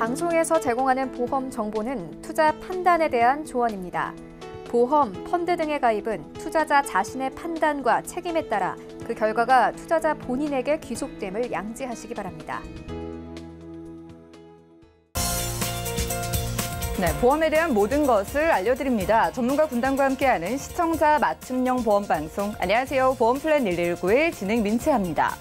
방송에서 제공하는 보험 정보는 투자 판단에 대한 조언입니다. 보험, 펀드 등의 가입은 투자자 자신의 판단과 책임에 따라 그 결과가 투자자 본인에게 귀속됨을 양지하시기 바랍니다. 네, 보험에 대한 모든 것을 알려드립니다. 전문가 군단과 함께하는 시청자 맞춤형 보험 방송. 안녕하세요. 보험플랜 119의 진행 민채합니다.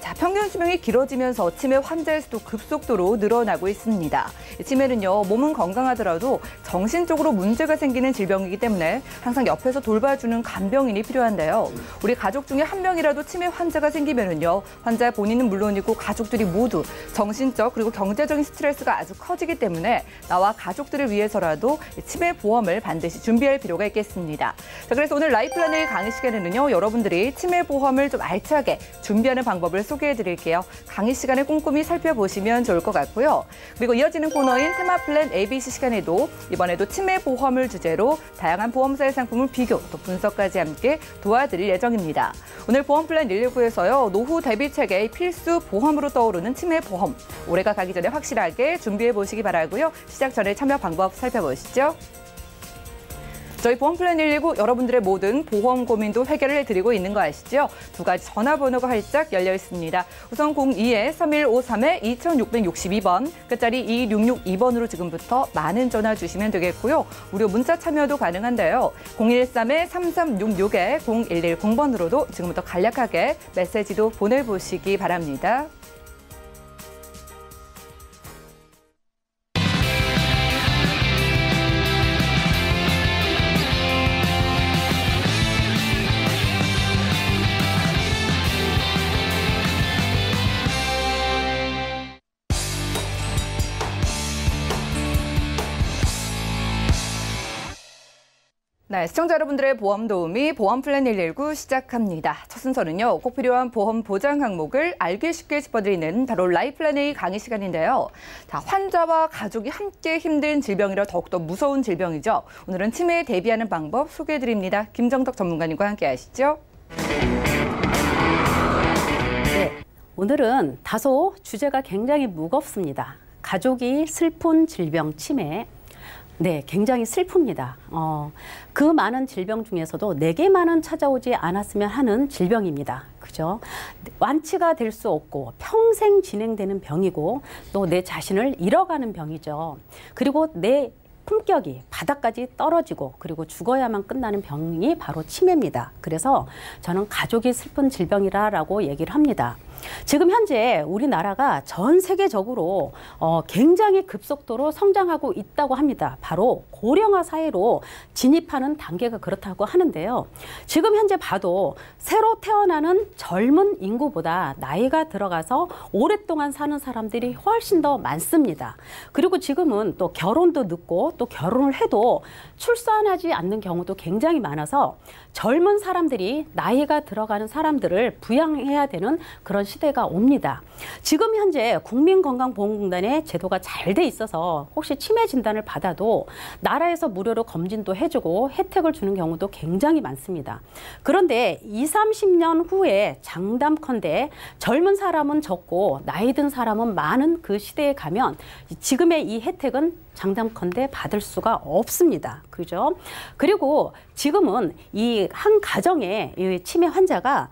자, 평균 수명이 길어지면서 치매 환자의 수도 급속도로 늘어나고 있습니다. 치매는요, 몸은 건강하더라도 정신적으로 문제가 생기는 질병이기 때문에 항상 옆에서 돌봐주는 간병인이 필요한데요. 우리 가족 중에 한 명이라도 치매 환자가 생기면은요, 환자 본인은 물론이고 가족들이 모두 정신적 그리고 경제적인 스트레스가 아주 커지기 때문에 나와 가족들을 위해서라도 치매 보험을 반드시 준비할 필요가 있겠습니다. 자, 그래서 오늘 라이플라네의 강의 시간에는요, 여러분들이 치매 보험을 좀 알차게 준비하는 방법을 소개해드릴게요. 강의 시간을 꼼꼼히 살펴보시면 좋을 것 같고요. 그리고 이어지는 코너인 테마플랜 ABC 시간에도 이번에도 치매 보험을 주제로 다양한 보험사의 상품을 비교 또 분석까지 함께 도와드릴 예정입니다. 오늘 보험플랜 119에서요. 노후 대비책의 필수 보험으로 떠오르는 치매 보험. 올해가 가기 전에 확실하게 준비해보시기 바라고요. 시작 전에 참여 방법 살펴보시죠. 저희 보험플랜 119 여러분들의 모든 보험 고민도 해결을 해드리고 있는 거 아시죠? 두 가지 전화번호가 활짝 열려 있습니다. 우선 02-3153-2662번, 끝자리 2662번으로 지금부터 많은 전화 주시면 되겠고요. 무료 문자 참여도 가능한데요. 013-3366-0110번으로도 지금부터 간략하게 메시지도 보내보시기 바랍니다. 네, 시청자 여러분들의 보험 도우미 보험플랜 119 시작합니다. 첫 순서는요, 꼭 필요한 보험 보장 항목을 알기 쉽게 짚어드리는 바로 라이플라네의 강의 시간인데요. 자, 환자와 가족이 함께 힘든 질병이라 더욱더 무서운 질병이죠. 오늘은 치매에 대비하는 방법 소개해드립니다. 김정덕 전문가님과 함께 하시죠. 네, 오늘은 다소 주제가 굉장히 무겁습니다. 가족이 슬픈 질병 치매. 네, 굉장히 슬픕니다. 그 많은 질병 중에서도 내게만은 찾아오지 않았으면 하는 질병입니다. 그죠? 완치가 될 수 없고 평생 진행되는 병이고 또 내 자신을 잃어가는 병이죠. 그리고 내 품격이 바닥까지 떨어지고 그리고 죽어야만 끝나는 병이 바로 치매입니다. 그래서 저는 가족이 슬픈 질병이라고 얘기를 합니다. 지금 현재 우리나라가 전 세계적으로 굉장히 급속도로 성장하고 있다고 합니다. 바로 고령화 사회로 진입하는 단계가 그렇다고 하는데요. 지금 현재 봐도 새로 태어나는 젊은 인구보다 나이가 들어가서 오랫동안 사는 사람들이 훨씬 더 많습니다. 그리고 지금은 또 결혼도 늦고 또 결혼을 해도 출산하지 않는 경우도 굉장히 많아서 젊은 사람들이 나이가 들어가는 사람들을 부양해야 되는 그런 시대가 옵니다. 지금 현재 국민건강보험공단의 제도가 잘 돼 있어서 혹시 치매 진단을 받아도 나라에서 무료로 검진도 해주고 혜택을 주는 경우도 굉장히 많습니다. 그런데 20, 30년 후에 장담컨대 젊은 사람은 적고 나이 든 사람은 많은 그 시대에 가면 지금의 이 혜택은 장담컨대 받을 수가 없습니다. 그죠? 그리고 지금은 이 한 가정에 이 치매 환자가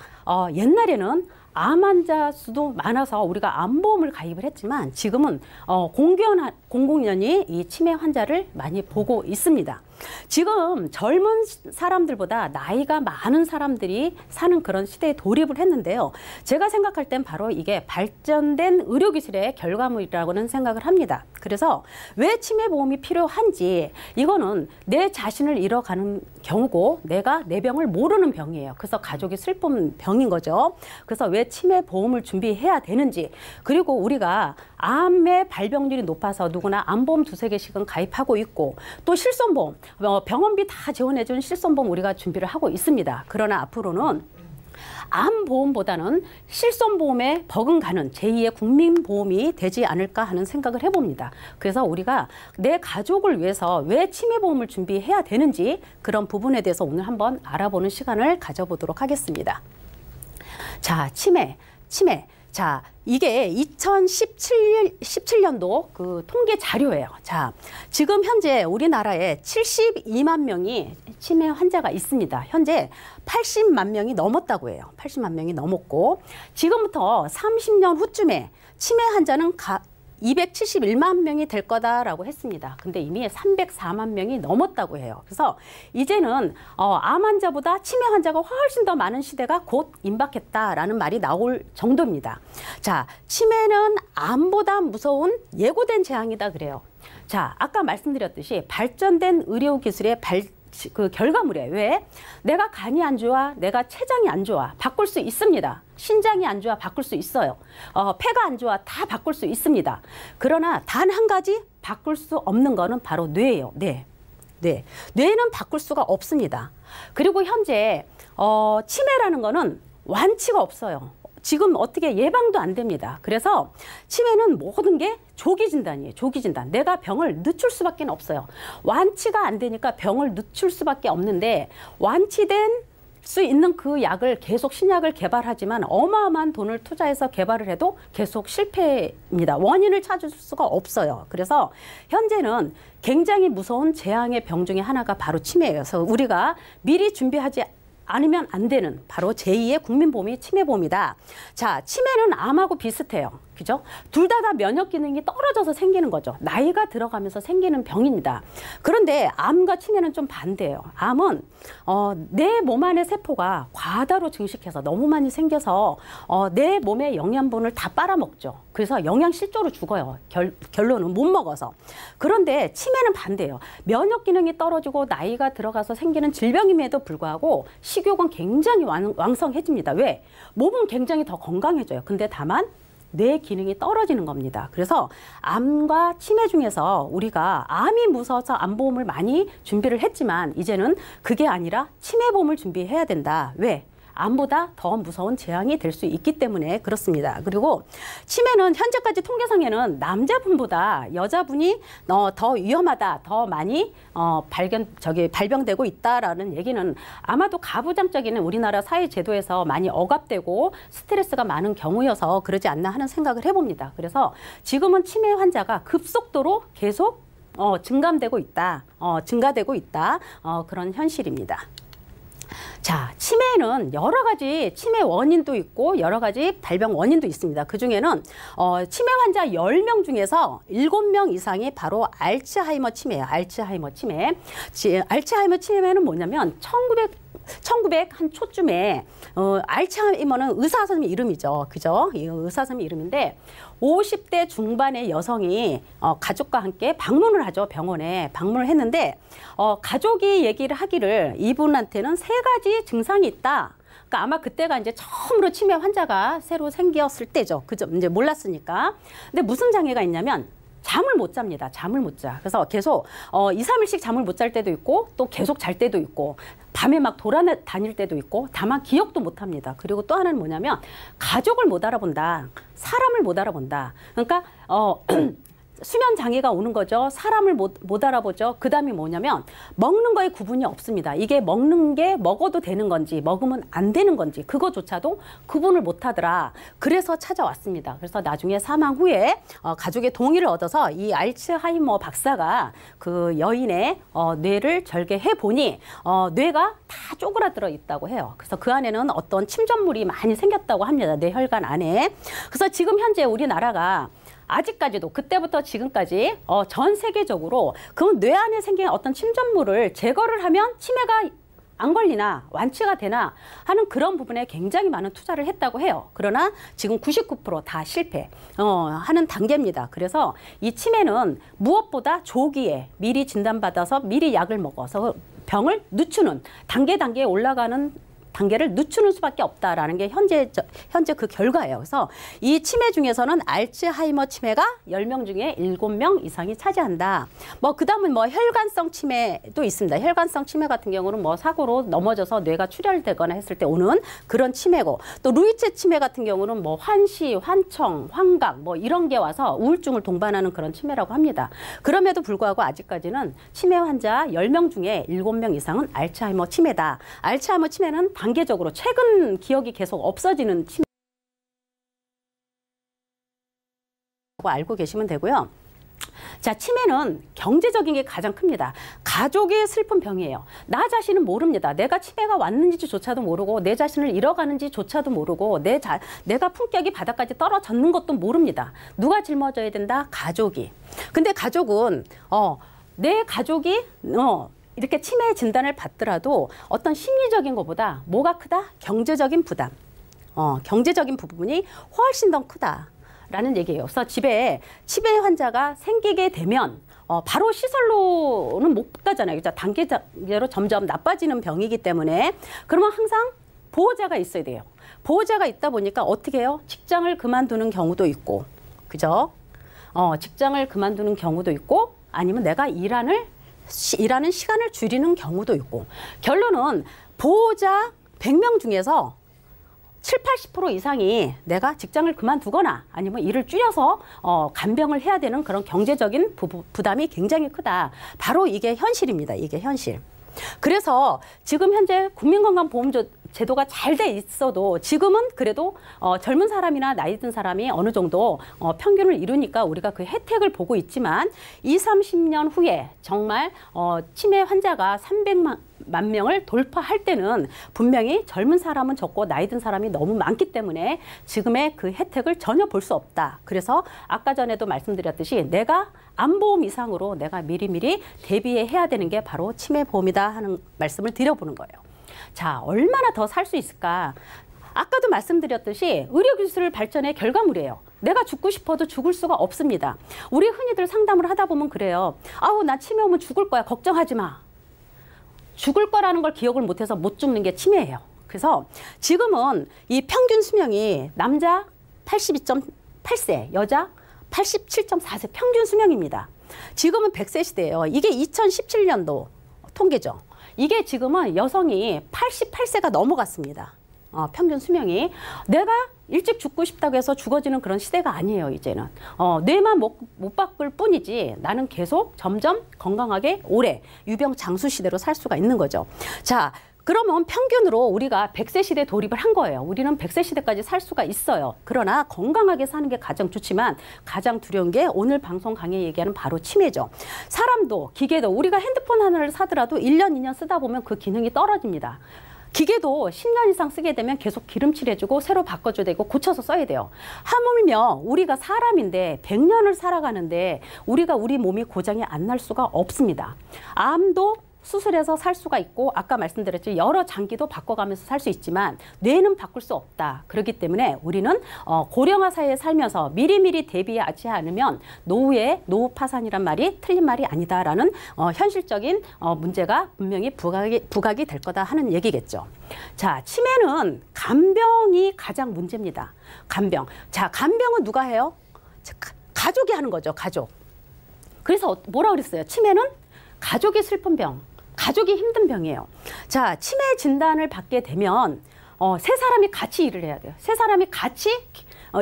옛날에는 암 환자 수도 많아서 우리가 암보험을 가입을 했지만 지금은 공공연히 이 치매 환자를 많이 보고 있습니다. 지금 젊은 사람들보다 나이가 많은 사람들이 사는 그런 시대에 돌입을 했는데요. 제가 생각할 땐 바로 이게 발전된 의료기술의 결과물이라고는 생각을 합니다. 그래서 왜 치매보험이 필요한지 이거는 내 자신을 잃어가는 경우고 내가 내 병을 모르는 병이에요. 그래서 가족이 슬픈 병인 거죠. 그래서 왜 치매보험을 준비해야 되는지 그리고 우리가 암의 발병률이 높아서 누구나 암보험 2-3개씩은 가입하고 있고 또 실손보험 병원비 다 지원해준 실손보험 우리가 준비를 하고 있습니다. 그러나 앞으로는 암보험보다는 실손보험에 버금가는 제2의 국민보험이 되지 않을까 하는 생각을 해봅니다. 그래서 우리가 내 가족을 위해서 왜 치매보험을 준비해야 되는지 그런 부분에 대해서 오늘 한번 알아보는 시간을 가져보도록 하겠습니다. 자, 치매. 자, 이게 2017년도 그 통계 자료예요. 자, 지금 현재 우리나라에 72만 명이 치매 환자가 있습니다. 현재 80만 명이 넘었다고 해요. 80만 명이 넘었고, 지금부터 30년 후쯤에 치매 환자는 271만 명이 될 거다라고 했습니다. 근데 이미 304만 명이 넘었다고 해요. 그래서 이제는 암 환자보다 치매 환자가 훨씬 더 많은 시대가 곧 임박했다라는 말이 나올 정도입니다. 자, 치매는 암보다 무서운 예고된 재앙이다 그래요. 자, 아까 말씀드렸듯이 발전된 의료기술의 그 결과물이에요. 왜? 내가 간이 안 좋아, 내가 췌장이 안 좋아, 바꿀 수 있습니다. 신장이 안 좋아, 바꿀 수 있어요. 폐가 안 좋아, 다 바꿀 수 있습니다. 그러나 단 한 가지 바꿀 수 없는 거는 바로 뇌예요. 뇌는 바꿀 수가 없습니다. 그리고 현재 치매라는 거는 완치가 없어요. 지금 어떻게 예방도 안 됩니다. 그래서 치매는 모든 게 조기 진단이에요. 조기 진단. 내가 병을 늦출 수밖에 없어요. 완치가 안 되니까 병을 늦출 수밖에 없는데, 완치된 수 있는 그 약을 계속 신약을 개발하지만 어마어마한 돈을 투자해서 개발을 해도 계속 실패입니다. 원인을 찾을 수가 없어요. 그래서 현재는 굉장히 무서운 재앙의 병 중에 하나가 바로 치매예요. 그래서 우리가 미리 준비하지 않으면 안 되는 바로 제2의 국민보험이 치매보험이다. 자, 치매는 암하고 비슷해요. 그죠? 둘 다 면역 기능이 떨어져서 생기는 거죠. 나이가 들어가면서 생기는 병입니다. 그런데 암과 치매는 좀 반대예요. 암은 내 몸 안의 세포가 과다로 증식해서 너무 많이 생겨서 내 몸의 영양분을 다 빨아먹죠. 그래서 영양실조로 죽어요. 결론은 못 먹어서. 그런데 치매는 반대예요. 면역 기능이 떨어지고 나이가 들어가서 생기는 질병임에도 불구하고 식욕은 굉장히 왕성해집니다. 왜? 몸은 굉장히 더 건강해져요. 근데 다만 뇌 기능이 떨어지는 겁니다. 그래서 암과 치매 중에서 우리가 암이 무서워서 암보험을 많이 준비를 했지만 이제는 그게 아니라 치매보험을 준비해야 된다. 왜? 암보다 더 무서운 재앙이 될 수 있기 때문에 그렇습니다. 그리고 치매는 현재까지 통계상에는 남자분보다 여자분이 더 위험하다, 더 많이 발병되고 있다라는 얘기는 아마도 가부장적인 우리나라 사회 제도에서 많이 억압되고 스트레스가 많은 경우여서 그러지 않나 하는 생각을 해봅니다. 그래서 지금은 치매 환자가 급속도로 계속 증가되고 있다, 그런 현실입니다. 자, 치매는 여러 가지 치매 원인도 있고 여러 가지 발병 원인도 있습니다. 그중에는 치매 환자 10명 중에서 7명 이상이 바로 알츠하이머 치매예요. 알츠하이머 치매. 알츠하이머 치매는 뭐냐면 1900 한 초쯤에 알츠하이머는 의사 선생님 이름이죠. 그죠? 이 의사 선생님 이름인데 50대 중반의 여성이 가족과 함께 방문을 하죠. 병원에 방문을 했는데 가족이 얘기를 하기를 이분한테는 3가지 증상이 있다. 그러니까 아마 그때가 이제 처음으로 치매 환자가 새로 생겼을 때죠. 그죠? 이제 몰랐으니까. 근데 무슨 장애가 있냐면 잠을 못 잡니다. 잠을 못 자. 그래서 계속 2, 3일씩 잠을 못 잘 때도 있고 또 계속 잘 때도 있고 밤에 막 돌아다닐 때도 있고 다만 기억도 못 합니다. 그리고 또 하나는 뭐냐면 가족을 못 알아본다. 사람을 못 알아본다. 그러니까 수면 장애가 오는 거죠. 사람을 못 알아보죠. 그 다음이 뭐냐면 먹는 거에 구분이 없습니다. 이게 먹는 게 먹어도 되는 건지 먹으면 안 되는 건지 그거조차도 구분을 못 하더라. 그래서 찾아왔습니다. 그래서 나중에 사망 후에 가족의 동의를 얻어서 이 알츠하이머 박사가 그 여인의 뇌를 절개해 보니 뇌가 다 쪼그라들어 있다고 해요. 그래서 그 안에는 어떤 침전물이 많이 생겼다고 합니다. 뇌혈관 안에. 그래서 지금 현재 우리나라가 아직까지도 그때부터 지금까지 전 세계적으로 그 뇌 안에 생긴 어떤 침전물을 제거를 하면 치매가 안 걸리나 완치가 되나 하는 그런 부분에 굉장히 많은 투자를 했다고 해요. 그러나 지금 99% 다 실패 하는 단계입니다. 그래서 이 치매는 무엇보다 조기에 미리 진단받아서 미리 약을 먹어서 병을 늦추는 단계에 올라가는 단계를 늦추는 수밖에 없다라는 게 현재 그 결과예요. 그래서 이 치매 중에서는 알츠하이머 치매가 10명 중에 7명 이상이 차지한다. 그다음은 혈관성 치매도 있습니다. 혈관성 치매 같은 경우는 사고로 넘어져서 뇌가 출혈되거나 했을 때 오는 그런 치매고, 또 루이체 치매 같은 경우는 환시, 환청, 환각 이런 게 와서 우울증을 동반하는 그런 치매라고 합니다. 그럼에도 불구하고 아직까지는 치매 환자 10명 중에 7명 이상은 알츠하이머 치매다. 알츠하이머 치매는 단계적으로 최근 기억이 계속 없어지는 치매 알고 계시면 되고요. 자, 치매는 경제적인 게 가장 큽니다. 가족의 슬픈 병이에요. 나 자신은 모릅니다. 내가 치매가 왔는지조차도 모르고 내 자신을 잃어가는지조차도 모르고 내가 품격이 바닥까지 떨어졌는 것도 모릅니다. 누가 짊어져야 된다? 가족이. 근데 가족은 내 가족이 이렇게 치매 진단을 받더라도 어떤 심리적인 것보다 뭐가 크다? 경제적인 부담. 경제적인 부분이 훨씬 더 크다. 라는 얘기예요. 그래서 집에 치매 환자가 생기게 되면 바로 시설로는 못 가잖아요. 단계로 점점 나빠지는 병이기 때문에 그러면 항상 보호자가 있어야 돼요. 보호자가 있다 보니까 어떻게 해요? 직장을 그만두는 경우도 있고, 그죠? 직장을 그만두는 경우도 있고, 아니면 내가 일하는 시간을 줄이는 경우도 있고, 결론은 보호자 100명 중에서 70~80% 이상이 내가 직장을 그만두거나 아니면 일을 줄여서 간병을 해야 되는 그런 경제적인 부담이 굉장히 크다. 바로 이게 현실입니다. 이게 현실. 그래서 지금 현재 국민건강보험제도가 잘 돼 있어도 지금은 그래도 젊은 사람이나 나이 든 사람이 어느 정도 평균을 이루니까 우리가 그 혜택을 보고 있지만 20~30년 후에 정말 치매 환자가 300만 명을 돌파할 때는 분명히 젊은 사람은 적고 나이 든 사람이 너무 많기 때문에 지금의 그 혜택을 전혀 볼 수 없다. 그래서 아까 전에도 말씀드렸듯이 내가 안보험 이상으로 내가 미리미리 대비해야 되는 게 바로 치매보험이다 하는 말씀을 드려보는 거예요. 자, 얼마나 더 살 수 있을까? 아까도 말씀드렸듯이 의료기술 발전의 결과물이에요. 내가 죽고 싶어도 죽을 수가 없습니다. 우리 흔히들 상담을 하다 보면 그래요. 아우, 나 치매 오면 죽을 거야. 걱정하지 마. 죽을 거라는 걸 기억을 못해서 못 죽는 게 치매예요. 그래서 지금은 이 평균 수명이 남자 82.8세, 여자 87.4세 평균 수명입니다. 지금은 100세 시대예요. 이게 2017년도 통계죠. 이게 지금은 여성이 88세가 넘어갔습니다. 평균 수명이. 내가 일찍 죽고 싶다고 해서 죽어지는 그런 시대가 아니에요, 이제는. 뇌만 못 바꿀 뿐이지 나는 계속 점점 건강하게 오래 유병장수 시대로 살 수가 있는 거죠. 자, 그러면 평균으로 우리가 100세 시대에 돌입을 한 거예요. 우리는 100세 시대까지 살 수가 있어요. 그러나 건강하게 사는 게 가장 좋지만 가장 두려운 게 오늘 방송 강의 얘기하는 바로 치매죠. 사람도 기계도 우리가 핸드폰 하나를 사더라도 1년, 2년 쓰다 보면 그 기능이 떨어집니다. 기계도 10년 이상 쓰게 되면 계속 기름칠해주고 새로 바꿔줘야 되고 고쳐서 써야 돼요. 하물며 우리가 사람인데 100년을 살아가는데 우리 몸이 고장이 안 날 수가 없습니다. 암도 수술해서 살 수가 있고 아까 말씀드렸죠. 여러 장기도 바꿔가면서 살 수 있지만 뇌는 바꿀 수 없다. 그렇기 때문에 우리는 고령화 사회에 살면서 미리미리 대비하지 않으면 노후에 노후 파산이란 말이 틀린 말이 아니다라는 현실적인 문제가 분명히 부각이 될 거다 하는 얘기겠죠. 자, 치매는 간병이 가장 문제입니다. 간병. 자, 간병은 누가 해요? 가족이 하는 거죠. 가족. 그래서 뭐라 그랬어요? 치매는 가족이 슬픈 병. 가족이 힘든 병이에요. 자, 치매 진단을 받게 되면 세 사람이 같이 일을 해야 돼요. 세 사람이 같이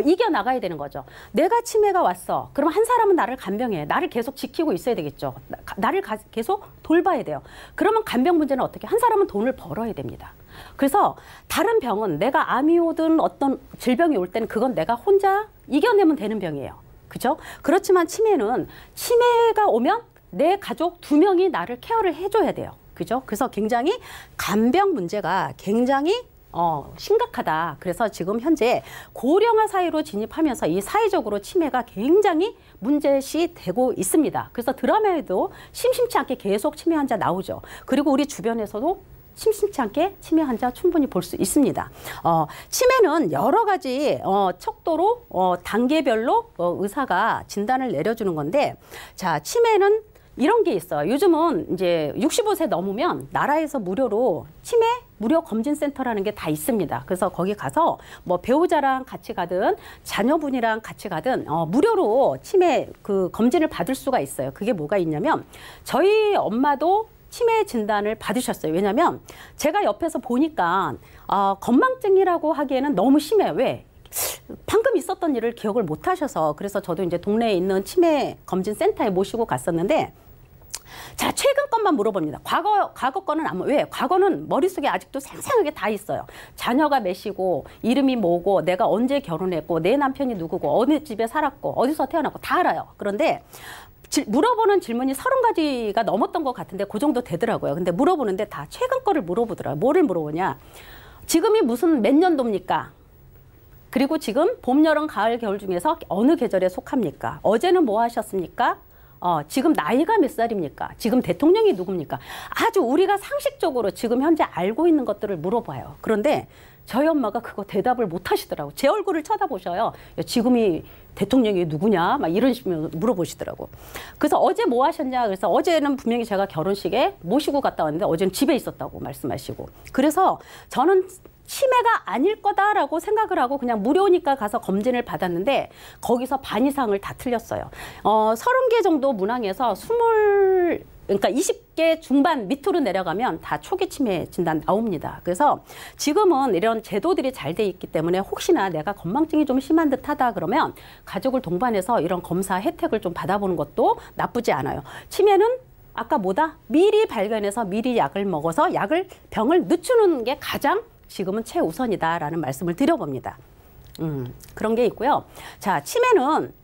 이겨나가야 되는 거죠. 내가 치매가 왔어. 그럼 한 사람은 나를 간병해. 나를 계속 지키고 있어야 되겠죠. 나를 계속 돌봐야 돼요. 그러면 간병 문제는 어떻게? 한 사람은 돈을 벌어야 됩니다. 그래서 다른 병은 내가 암이 오든 어떤 질병이 올 때는 그건 내가 혼자 이겨내면 되는 병이에요. 그죠? 그렇지만 치매는 치매가 오면 내 가족 2명이 나를 케어를 해줘야 돼요. 그죠? 그래서 굉장히 간병 문제가 굉장히 심각하다. 그래서 지금 현재 고령화 사회로 진입하면서 이 사회적으로 치매가 굉장히 문제시 되고 있습니다. 그래서 드라마에도 심심치 않게 계속 치매 환자 나오죠. 그리고 우리 주변에서도 심심치 않게 치매 환자 충분히 볼 수 있습니다. 치매는 여러 가지 척도로 단계별로 의사가 진단을 내려주는 건데, 자, 치매는 이런 게 있어요. 요즘은 이제 65세 넘으면 나라에서 무료로 치매 무료 검진센터라는 게 다 있습니다. 그래서 거기 가서 뭐 배우자랑 같이 가든 자녀분이랑 같이 가든 무료로 치매 그 검진을 받을 수가 있어요. 그게 뭐가 있냐면 저희 엄마도 치매 진단을 받으셨어요. 왜냐면 제가 옆에서 보니까 건망증이라고 하기에는 너무 심해요. 왜? 방금 있었던 일을 기억을 못 하셔서. 그래서 저도 이제 동네에 있는 치매 검진 센터에 모시고 갔었는데 자, 최근 것만 물어봅니다. 과거 거는 왜? 과거는 머릿속에 아직도 생생하게 다 있어요. 자녀가 몇이고, 이름이 뭐고, 내가 언제 결혼했고, 내 남편이 누구고, 어느 집에 살았고, 어디서 태어났고, 다 알아요. 그런데 물어보는 질문이 30가지가 넘었던 것 같은데 그 정도 되더라고요. 근데 물어보는데 다 최근 거를 물어보더라고요. 뭐를 물어보냐. 지금이 무슨 몇 년도입니까? 그리고 지금 봄, 여름, 가을, 겨울 중에서 어느 계절에 속합니까? 어제는 뭐 하셨습니까? 지금 나이가 몇 살입니까? 지금 대통령이 누굽니까? 아주 우리가 상식적으로 지금 현재 알고 있는 것들을 물어봐요. 그런데 저희 엄마가 그거 대답을 못 하시더라고요. 제 얼굴을 쳐다보셔요. 야, 지금이 대통령이 누구냐? 막 이런 식으로 물어보시더라고. 그래서 어제 뭐 하셨냐? 그래서 어제는 분명히 제가 결혼식에 모시고 갔다 왔는데 어제는 집에 있었다고 말씀하시고. 그래서 저는 치매가 아닐 거다라고 생각을 하고 그냥 무료니까 가서 검진을 받았는데 거기서 반 이상을 다 틀렸어요. 30개 정도 문항에서 그러니까 20개 중반 밑으로 내려가면 다 초기 치매 진단 나옵니다. 그래서 지금은 이런 제도들이 잘 돼 있기 때문에 혹시나 내가 건망증이 좀 심한 듯하다 그러면 가족을 동반해서 이런 검사 혜택을 좀 받아보는 것도 나쁘지 않아요. 치매는 아까 뭐다? 미리 발견해서 미리 약을 먹어서 병을 늦추는 게 가장 지금은 최우선이다라는 말씀을 드려봅니다. 그런 게 있고요. 자, 치매는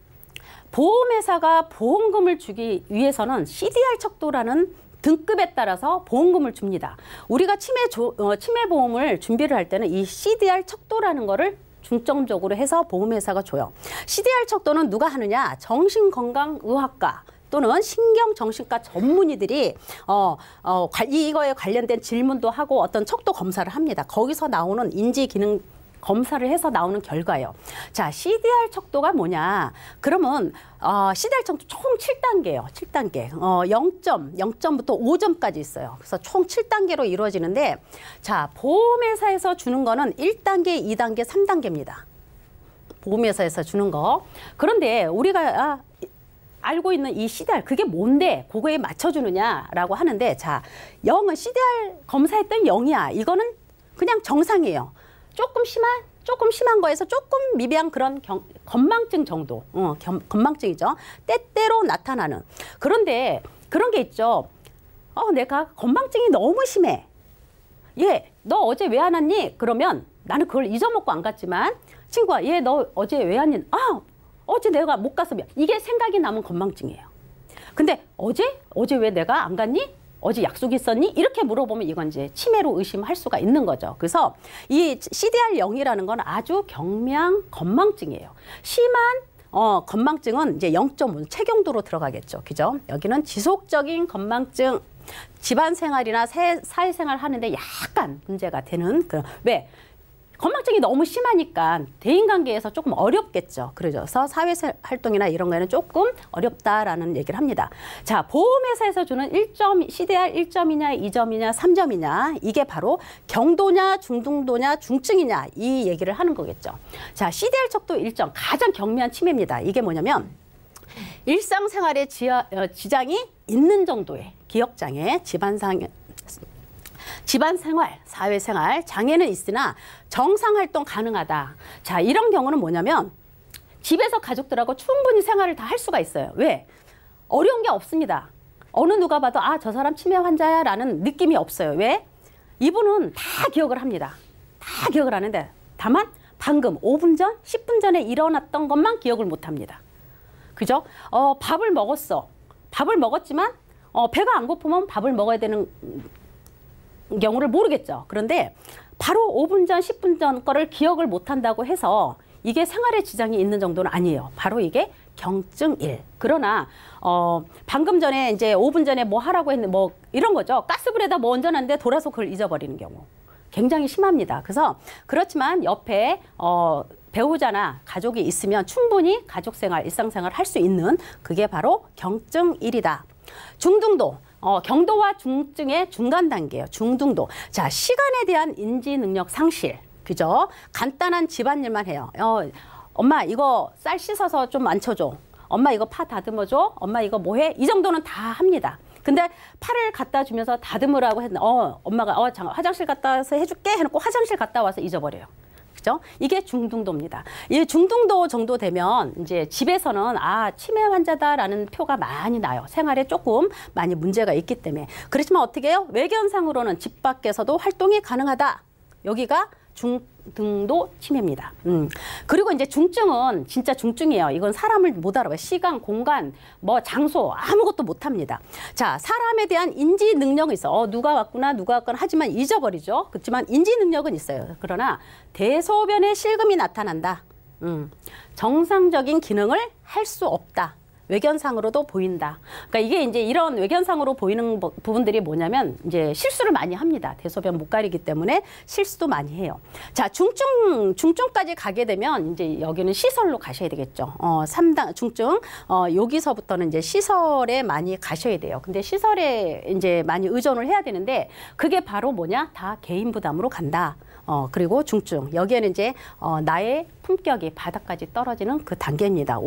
보험회사가 보험금을 주기 위해서는 CDR 척도라는 등급에 따라서 보험금을 줍니다. 우리가 치매 보험을 준비를 할 때는 이 CDR 척도라는 거를 중점적으로 해서 보험회사가 줘요. CDR 척도는 누가 하느냐? 정신건강의학과 또는 신경정신과 전문의들이 이거에 관련된 질문도 하고 어떤 척도 검사를 합니다. 거기서 나오는 인지기능 검사를 해서 나오는 결과예요. 자, CDR 척도가 뭐냐? 그러면 CDR 척도 총 7단계예요. 7단계. 0점부터 5점까지 있어요. 그래서 총 7단계로 이루어지는데 자, 보험회사에서 주는 거는 1단계, 2단계, 3단계입니다. 보험회사에서 주는 거. 그런데 우리가 알고 있는 이 CDR 그게 뭔데 그거에 맞춰주느냐라고 하는데 자, 0은 CDR 검사했던 0이야. 이거는 그냥 정상이에요. 조금 심한 거에서 조금 미비한 그런 건망증 정도. 건망증이죠. 때때로 나타나는. 그런데 그런 게 있죠. 내가 건망증이 너무 심해. 너 어제 왜 안 왔니? 그러면 나는 그걸 잊어먹고 안 갔지만 친구가 너 어제 왜 안 왔니? 어제 내가 못 가서 이게 생각이 나면 건망증이에요. 근데 어제 왜 내가 안 갔니? 어제 약속 있었니? 이렇게 물어보면 이건 이제 치매로 의심할 수가 있는 거죠. 그래서 이 CDR0이라는 건 아주 경미한 건망증이에요. 심한 건망증은 이제 0.5 체경도로 들어가겠죠. 그죠? 여기는 지속적인 건망증, 집안 생활이나 사회생활 하는데 약간 문제가 되는 그런 건망증이 너무 심하니까 대인관계에서 조금 어렵겠죠. 그래서 사회활동이나 이런 거에는 조금 어렵다라는 얘기를 합니다. 자, 보험회사에서 주는 1점, CDR 1점이냐, 2점이냐, 3점이냐 이게 바로 경도냐, 중등도냐, 중증이냐 이 얘기를 하는 거겠죠. 자, CDR 척도 1점, 가장 경미한 치매입니다. 이게 뭐냐면 일상생활에 지장이 있는 정도의 기억장애, 집안생활, 사회생활, 장애는 있으나 정상활동 가능하다. 자, 이런 경우는 뭐냐면 집에서 가족들하고 충분히 생활을 다 할 수가 있어요. 왜? 어려운 게 없습니다. 어느 누가 봐도 저 사람 치매 환자야 라는 느낌이 없어요. 왜? 이분은 다 기억을 합니다. 다 기억을 하는데 다만 방금 5분 전, 10분 전에 일어났던 것만 기억을 못 합니다. 그죠? 밥을 먹었어. 밥을 먹었지만 배가 안 고프면 밥을 먹어야 되는 경우를 모르겠죠. 그런데 바로 5분 전, 10분 전 거를 기억을 못한다고 해서 이게 생활에 지장이 있는 정도는 아니에요. 바로 이게 경증 1. 그러나 방금 전에 이제 5분 전에 뭐 하라고 했는데 뭐 이런 거죠. 가스불에다 뭐 얹어놨는데 돌아서 그걸 잊어버리는 경우. 굉장히 심합니다. 그래서 그렇지만 옆에 배우자나 가족이 있으면 충분히 가족생활, 일상생활을 할 수 있는 그게 바로 경증 1이다. 중등도. 경도와 중증의 중간 단계예요. 중등도. 자, 시간에 대한 인지 능력 상실. 그죠? 간단한 집안일만 해요. 엄마 이거 쌀 씻어서 좀 만쳐줘. 엄마 이거 파 다듬어줘. 엄마 이거 뭐해? 이 정도는 다 합니다. 근데 팔을 갖다 주면서 다듬으라고 했는데 엄마가 화장실 갔다 와서 해줄게 해놓고 화장실 갔다 와서 잊어버려요. 그죠? 이게 중등도입니다. 이 중등도 정도 되면 이제 집에서는 치매 환자다라는 표가 많이 나요. 생활에 조금 많이 문제가 있기 때문에. 그렇지만 어떻게 해요? 외견상으로는 집 밖에서도 활동이 가능하다. 여기가 중등도 치매입니다. 그리고 이제 중증은 진짜 중증이에요. 이건 사람을 못 알아봐요. 시간, 공간, 뭐 장소 아무것도 못 합니다. 자, 사람에 대한 인지 능력은 있어. 누가 왔구나, 누가 왔구나 하지만 잊어버리죠. 그렇지만 인지 능력은 있어요. 그러나 대소변에 실금이 나타난다. 정상적인 기능을 할 수 없다. 외견상으로도 보인다. 그러니까 이게 이제 이런 외견상으로 보이는 부분들이 뭐냐면 이제 실수를 많이 합니다. 대소변 못 가리기 때문에 실수도 많이 해요. 자, 중증까지 가게 되면 이제 여기는 시설로 가셔야 되겠죠. 3단 중증 여기서부터는 이제 시설에 많이 가셔야 돼요. 근데 시설에 이제 많이 의존을 해야 되는데 그게 바로 뭐냐? 다 개인 부담으로 간다. 그리고 중증. 여기에는 이제 나의 품격이 바닥까지 떨어지는 그 단계입니다.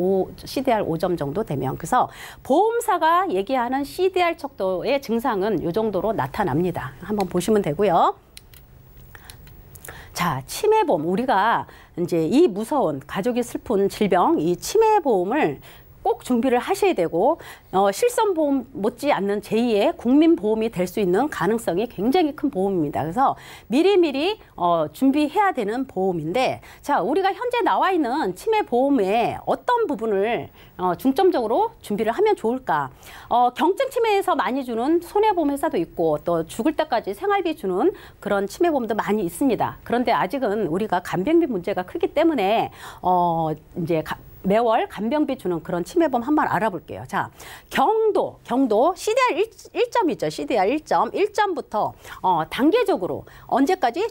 CDR 5점 정도 되면. 그래서 보험사가 얘기하는 CDR 척도의 증상은 이 정도로 나타납니다. 한번 보시면 되고요. 자, 치매보험. 우리가 이제 이 무서운 가족이 슬픈 질병, 이 치매보험을 꼭 준비를 하셔야 되고 실손보험 못지않는 제2의 국민보험이 될 수 있는 가능성이 굉장히 큰 보험입니다. 그래서 미리미리 준비해야 되는 보험인데 자, 우리가 현재 나와 있는 치매보험의 어떤 부분을 중점적으로 준비를 하면 좋을까? 경증 치매에서 많이 주는 손해보험 회사도 있고 또 죽을 때까지 생활비 주는 그런 치매보험도 많이 있습니다. 그런데 아직은 우리가 간병비 문제가 크기 때문에 이제 매월 간병비 주는 그런 치매보험 한번 알아볼게요. 자, 경도 CDR 1점이죠. CDR 1점부터 단계적으로 언제까지?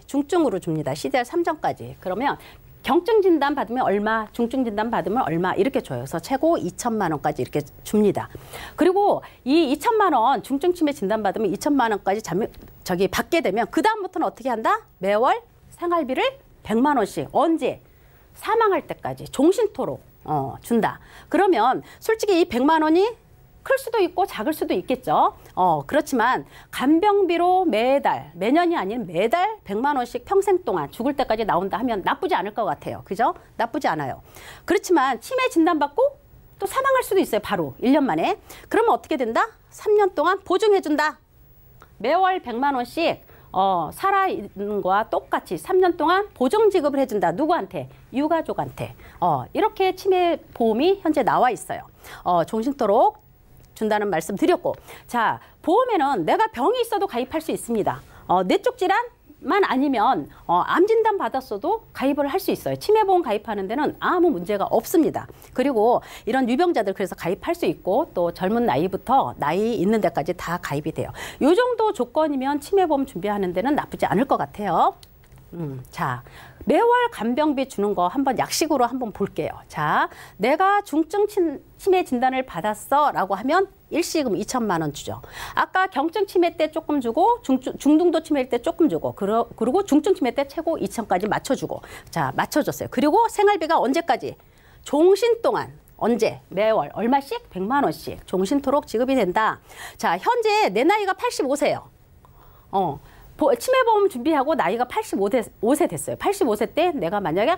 중증으로 줍니다. CDR 3점까지. 그러면 경증 진단 받으면 얼마, 중증 진단 받으면 얼마 이렇게 줘요. 그래서 최고 2천만 원까지 이렇게 줍니다. 그리고 이 2천만 원 중증 치매 진단 받으면 2천만 원까지 받게 되면 그 다음부터는 어떻게 한다? 매월 생활비를 100만 원씩 언제? 사망할 때까지 종신토록 준다. 그러면 솔직히 이 100만 원이 클 수도 있고 작을 수도 있겠죠. 그렇지만 간병비로 매년이 아닌 매달 100만 원씩 평생 동안 죽을 때까지 나온다 하면 나쁘지 않을 것 같아요. 그죠? 나쁘지 않아요. 그렇지만 치매 진단받고 또 사망할 수도 있어요. 바로 1년 만에. 그러면 어떻게 된다? 3년 동안 보증해준다. 매월 100만 원씩 살아있는 거와 똑같이 3년 동안 보증 지급을 해준다. 누구한테? 유가족한테. 이렇게 치매보험이 현재 나와 있어요. 종신토록 준다는 말씀 드렸고. 자, 보험에는 내가 병이 있어도 가입할 수 있습니다. 뇌쪽 질환만 아니면 암 진단 받았어도 가입을 할 수 있어요. 치매보험 가입하는 데는 아무 문제가 없습니다. 그리고 이런 유병자들 그래서 가입할 수 있고 또 젊은 나이부터 나이 있는 데까지 다 가입이 돼요. 이 정도 조건이면 치매보험 준비하는 데는 나쁘지 않을 것 같아요. 자, 매월 간병비 주는 거 한번 약식으로 한번 볼게요. 자, 내가 중증 치매 진단을 받았어 라고 하면 일시금 2천만 원 주죠. 아까 경증 치매 때 조금 주고 중등도 치매일 때 조금 주고 그리고 중증 치매 때 최고 2천까지 맞춰주고. 자, 맞춰줬어요. 그리고 생활비가 언제까지? 종신 동안 언제? 매월 얼마씩? 100만 원씩 종신토록 지급이 된다. 자, 현재 내 나이가 85세예요. 치매보험 준비하고 나이가 85세 됐어요. 85세 때 내가 만약에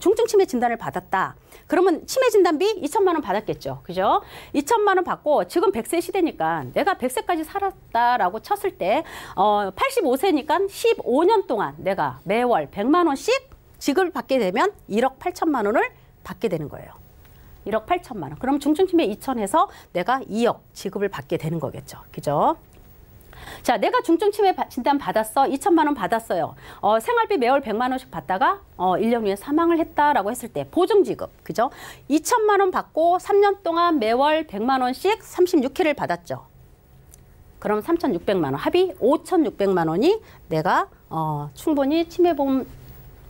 중증 치매 진단을 받았다. 그러면 치매 진단비 2천만 원 받았겠죠. 그죠? 2천만 원 받고 지금 100세 시대니까 내가 100세까지 살았다라고 쳤을 때 85세니까 15년 동안 내가 매월 100만 원씩 지급을 받게 되면 1억 8천만 원을 받게 되는 거예요. 1억 8천만 원. 그럼 중증 치매 2천에서 내가 2억 지급을 받게 되는 거겠죠. 그죠? 자, 내가 중증 치매 진단 받았어. 2천만 원 받았어요. 생활비 매월 100만 원씩 받다가 1년 후에 사망을 했다라고 했을 때 보증 지급. 그죠? 2천만 원 받고 3년 동안 매월 100만 원씩 36회를 받았죠. 그럼 3,600만 원. 합이 5,600만 원이 내가 충분히 치매보험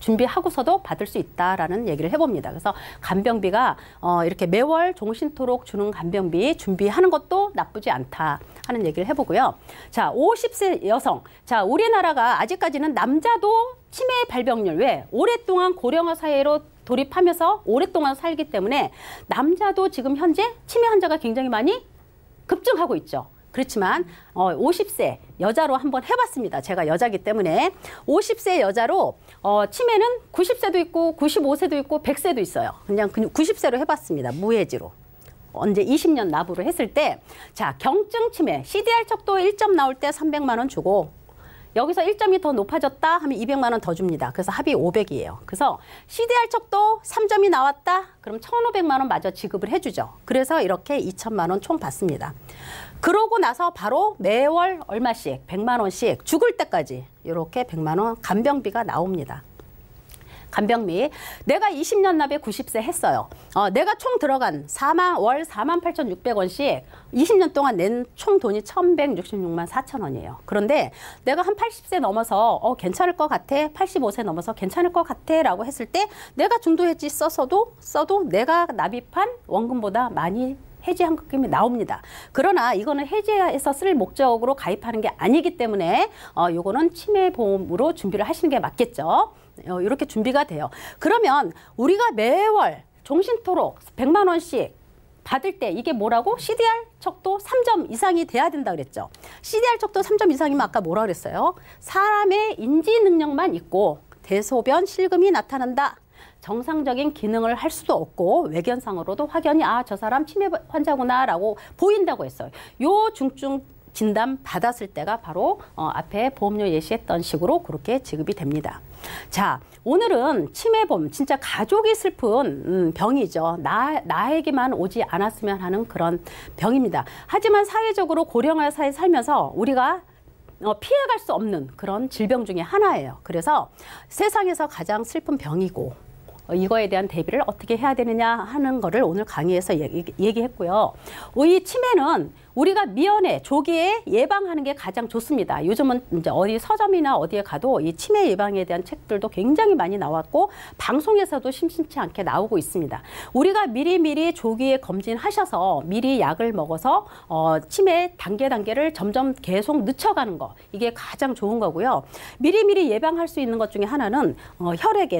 준비하고서도 받을 수 있다라는 얘기를 해봅니다. 그래서 간병비가 이렇게 매월 종신토록 주는 간병비 준비하는 것도 나쁘지 않다 하는 얘기를 해보고요. 자, 50세 여성. 자, 우리나라가 아직까지는 남자도 치매 발병률 왜? 오랫동안 고령화 사회로 돌입하면서 오랫동안 살기 때문에 남자도 지금 현재 치매 환자가 굉장히 많이 급증하고 있죠. 그렇지만 50세 여자로 한번 해봤습니다. 제가 여자기 때문에 50세 여자로 치매는 90세도 있고 95세도 있고 100세도 있어요. 그냥 90세로 해봤습니다. 무해지로. 언제 20년 납으로 했을 때, 자, 경증 치매 CDR 척도 1점 나올 때 300만 원 주고, 여기서 1점이 더 높아졌다 하면 200만 원 더 줍니다. 그래서 합이 500이에요. 그래서 CDR 척도 3점이 나왔다? 그럼 1,500만 원 마저 지급을 해주죠. 그래서 이렇게 2천만 원 총 받습니다. 그러고 나서 바로 매월 얼마씩 100만 원씩 죽을 때까지 이렇게 100만 원 간병비가 나옵니다. 간병비. 내가 20년 납에 90세 했어요. 내가 총 들어간 월 48,600원씩 20년 동안 낸 총 돈이 1,166만 4천 원이에요. 그런데 내가 한 80세 넘어서 괜찮을 것 같아. 85세 넘어서 괜찮을 것 같아 라고 했을 때 내가 중도해지 써도 내가 납입한 원금보다 많이 해지환급금이 나옵니다. 그러나 이거는 해지해서 쓸 목적으로 가입하는 게 아니기 때문에 요거는 치매보험으로 준비를 하시는 게 맞겠죠. 이렇게 준비가 돼요. 그러면 우리가 매월 종신토록 100만 원씩 받을 때 이게 뭐라고? CDR 척도 3점 이상이 돼야 된다 그랬죠. CDR 척도 3점 이상이면 아까 뭐라 그랬어요? 사람의 인지 능력만 있고 대소변 실금이 나타난다. 정상적인 기능을 할 수도 없고 외견상으로도 확연히 저 사람 치매 환자구나라고 보인다고 했어요. 요 중증 진단 받았을 때가 바로 앞에 보험료 예시했던 식으로 그렇게 지급이 됩니다. 자, 오늘은 치매보험, 진짜 가족이 슬픈 병이죠. 나에게만 오지 않았으면 하는 그런 병입니다. 하지만 사회적으로 고령화 사회에 살면서 우리가 피해갈 수 없는 그런 질병 중에 하나예요. 그래서 세상에서 가장 슬픈 병이고 이거에 대한 대비를 어떻게 해야 되느냐 하는 거를 오늘 강의에서 얘기했고요. 이 치매는 우리가 미연에 조기에 예방하는 게 가장 좋습니다. 요즘은 이제 어디 서점이나 어디에 가도 이 치매 예방에 대한 책들도 굉장히 많이 나왔고 방송에서도 심심치 않게 나오고 있습니다. 우리가 미리미리 조기에 검진하셔서 미리 약을 먹어서 치매 단계를 점점 계속 늦춰가는 거, 이게 가장 좋은 거고요. 미리미리 예방할 수 있는 것 중에 하나는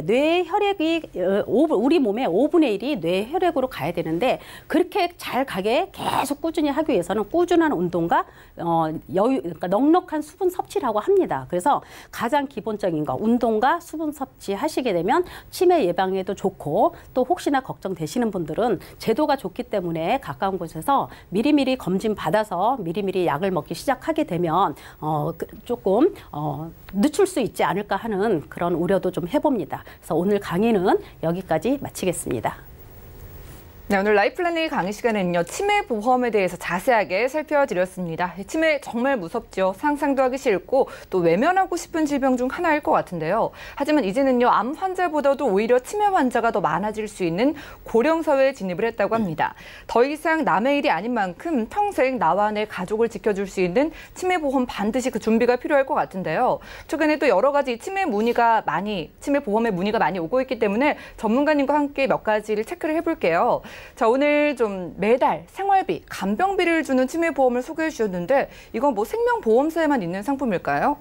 뇌 혈액이 우리 몸의 5분의 1이 뇌 혈액으로 가야 되는데 그렇게 잘 가게 계속 꾸준히 하기 위해서는 꾸준한 운동과 그러니까 넉넉한 수분 섭취라고 합니다. 그래서 가장 기본적인 거 운동과 수분 섭취하시게 되면 치매 예방에도 좋고 또 혹시나 걱정되시는 분들은 제도가 좋기 때문에 가까운 곳에서 미리미리 검진 받아서 미리미리 약을 먹기 시작하게 되면 조금 늦출 수 있지 않을까 하는 그런 우려도 좀 해봅니다. 그래서 오늘 강의는 여기까지 마치겠습니다. 네, 오늘 라이플라닝 강의 시간에는요, 치매 보험에 대해서 자세하게 살펴드렸습니다. 치매 정말 무섭죠. 상상도 하기 싫고 또 외면하고 싶은 질병 중 하나일 것 같은데요. 하지만 이제는요, 암 환자보다도 오히려 치매 환자가 더 많아질 수 있는 고령 사회에 진입을 했다고 합니다. 더 이상 남의 일이 아닌 만큼 평생 나와 내 가족을 지켜줄 수 있는 치매 보험 반드시 그 준비가 필요할 것 같은데요. 최근에 또 여러 가지 치매 보험의 문의가 많이 오고 있기 때문에 전문가님과 함께 몇 가지를 체크를 해볼게요. 자, 오늘 좀 매달 생활비, 간병비를 주는 치매보험을 소개해 주셨는데 이건 뭐 생명보험사에만 있는 상품일까요?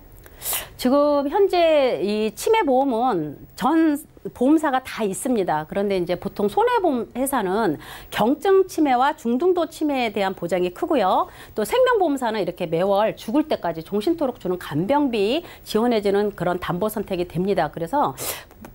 지금 현재 이 치매보험은 전 보험사가 다 있습니다. 그런데 이제 보통 손해보험 회사는 경증 치매와 중등도 치매에 대한 보장이 크고요. 또 생명보험사는 이렇게 매월 죽을 때까지 종신토록 주는 간병비 지원해주는 그런 담보 선택이 됩니다. 그래서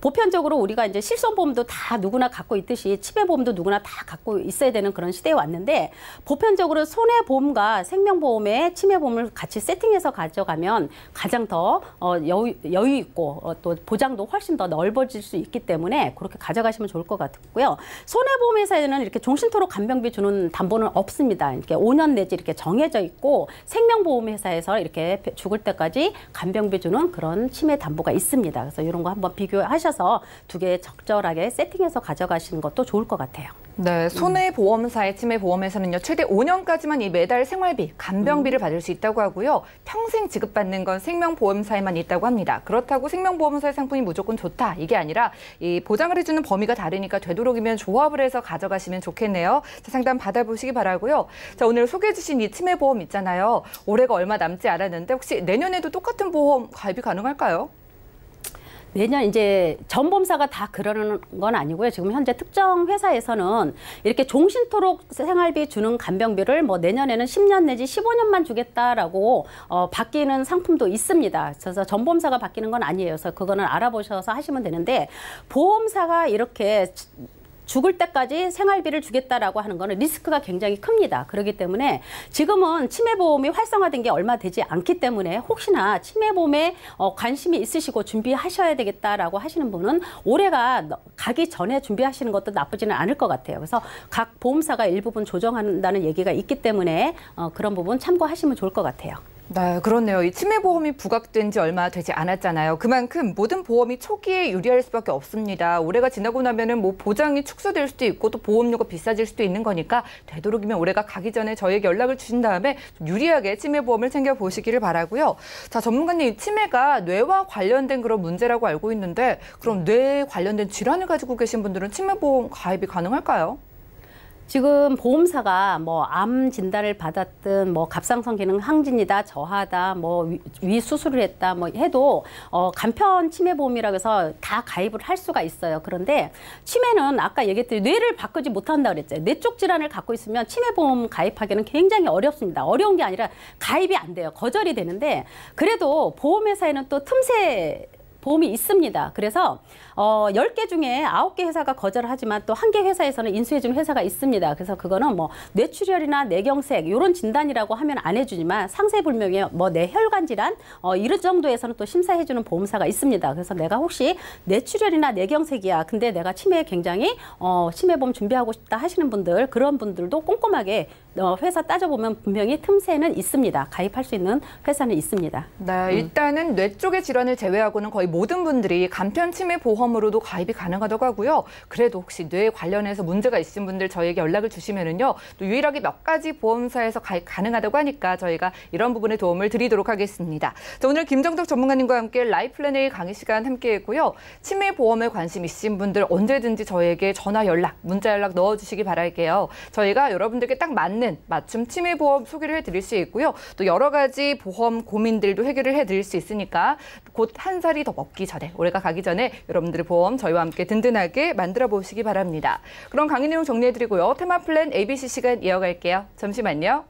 보편적으로 우리가 이제 실손보험도 다 누구나 갖고 있듯이 치매보험도 누구나 다 갖고 있어야 되는 그런 시대에 왔는데 보편적으로 손해보험과 생명보험에 치매보험을 같이 세팅해서 가져가면 가장 더 여유 있고 또 보장도 훨씬 더 넓어질 수 있기 때문에 그렇게 가져가시면 좋을 것 같고요. 손해보험 회사에는 이렇게 종신토록 간병비 주는 담보는 없습니다. 이렇게 5년 내지 이렇게 정해져 있고 생명보험 회사에서 이렇게 죽을 때까지 간병비 주는 그런 치매 담보가 있습니다. 그래서 이런 거 한번 비교하셔서 두 개 적절하게 세팅해서 가져가시는 것도 좋을 것 같아요. 네, 손해보험사의 치매보험에서는요, 최대 5년까지만 이 매달 생활비, 간병비를 받을 수 있다고 하고요. 평생 지급받는 건 생명보험사에만 있다고 합니다. 그렇다고 생명보험사의 상품이 무조건 좋다, 이게 아니라 이 보장을 해주는 범위가 다르니까 되도록이면 조합을 해서 가져가시면 좋겠네요. 자, 상담 받아보시기 바라고요. 자, 오늘 소개해 주신 이 치매보험 있잖아요. 올해가 얼마 남지 않았는데 혹시 내년에도 똑같은 보험 가입이 가능할까요? 내년 이제 전범사가 다 그러는 건 아니고요. 지금 현재 특정 회사에서는 이렇게 종신토록 생활비 주는 간병비를 뭐 내년에는 10년 내지 15년만 주겠다라고 바뀌는 상품도 있습니다. 그래서 전범사가 바뀌는 건 아니에요. 그래서 그거는 알아보셔서 하시면 되는데 보험사가 이렇게 죽을 때까지 생활비를 주겠다라고 하는 거는 리스크가 굉장히 큽니다. 그렇기 때문에 지금은 치매보험이 활성화된 게 얼마 되지 않기 때문에 혹시나 치매보험에 관심이 있으시고 준비하셔야 되겠다라고 하시는 분은 올해가 가기 전에 준비하시는 것도 나쁘지는 않을 것 같아요. 그래서 각 보험사가 일부분 조정한다는 얘기가 있기 때문에 그런 부분 참고하시면 좋을 것 같아요. 네, 그렇네요. 이 치매보험이 부각된 지 얼마 되지 않았잖아요. 그만큼 모든 보험이 초기에 유리할 수밖에 없습니다. 올해가 지나고 나면은 뭐 보장이 축소될 수도 있고 또 보험료가 비싸질 수도 있는 거니까 되도록이면 올해가 가기 전에 저희에게 연락을 주신 다음에 좀 유리하게 치매보험을 챙겨보시기를 바라고요. 자, 전문가님, 치매가 뇌와 관련된 그런 문제라고 알고 있는데 그럼 뇌에 관련된 질환을 가지고 계신 분들은 치매보험 가입이 가능할까요? 지금 보험사가 뭐 암 진단을 받았든 뭐 갑상선 기능 항진이다, 저하다, 뭐 위 수술을 했다, 뭐 해도 간편 치매 보험이라고 해서 다 가입을 할 수가 있어요. 그런데 치매는 아까 얘기했듯이 뇌를 바꾸지 못한다 그랬죠. 뇌 쪽 질환을 갖고 있으면 치매 보험 가입하기는 굉장히 어렵습니다. 어려운 게 아니라 가입이 안 돼요. 거절이 되는데 그래도 보험회사에는 또 틈새 보험이 있습니다. 그래서 10개 중에 9개 회사가 거절하지만 또 1개 회사에서는 인수해주는 회사가 있습니다. 그래서 그거는 뭐 뇌출혈이나 뇌경색 이런 진단이라고 하면 안 해주지만 상세불명의 뭐 뇌혈관 질환 이런 정도에서는 또 심사해주는 보험사가 있습니다. 그래서 내가 혹시 뇌출혈이나 뇌경색이야. 근데 내가 치매에 굉장히 치매보험 준비하고 싶다 하시는 분들 그런 분들도 꼼꼼하게 회사 따져보면 분명히 틈새는 있습니다. 가입할 수 있는 회사는 있습니다. 네, 일단은 뇌 쪽의 질환을 제외하고는 거의 모든 분들이 간편 치매 보험으로도 가입이 가능하다고 하고요. 그래도 혹시 뇌 관련해서 문제가 있으신 분들 저희에게 연락을 주시면은요. 또 유일하게 몇 가지 보험사에서 가입 가능하다고 하니까 저희가 이런 부분에 도움을 드리도록 하겠습니다. 자, 오늘 김정덕 전문가님과 함께 라이플랜 A 강의 시간 함께했고요. 치매 보험에 관심 있으신 분들 언제든지 저희에게 전화 연락, 문자 연락 넣어주시기 바랄게요. 저희가 여러분들께 딱 맞는 맞춤 치매 보험 소개를 해드릴 수 있고요. 또 여러 가지 보험 고민들도 해결을 해드릴 수 있으니까 곧 한 살이 더 먹기 전에 올해가 가기 전에 여러분들의 보험 저희와 함께 든든하게 만들어 보시기 바랍니다. 그럼 강의 내용 정리해드리고요. 테마 플랜 ABC 시간 이어갈게요. 잠시만요.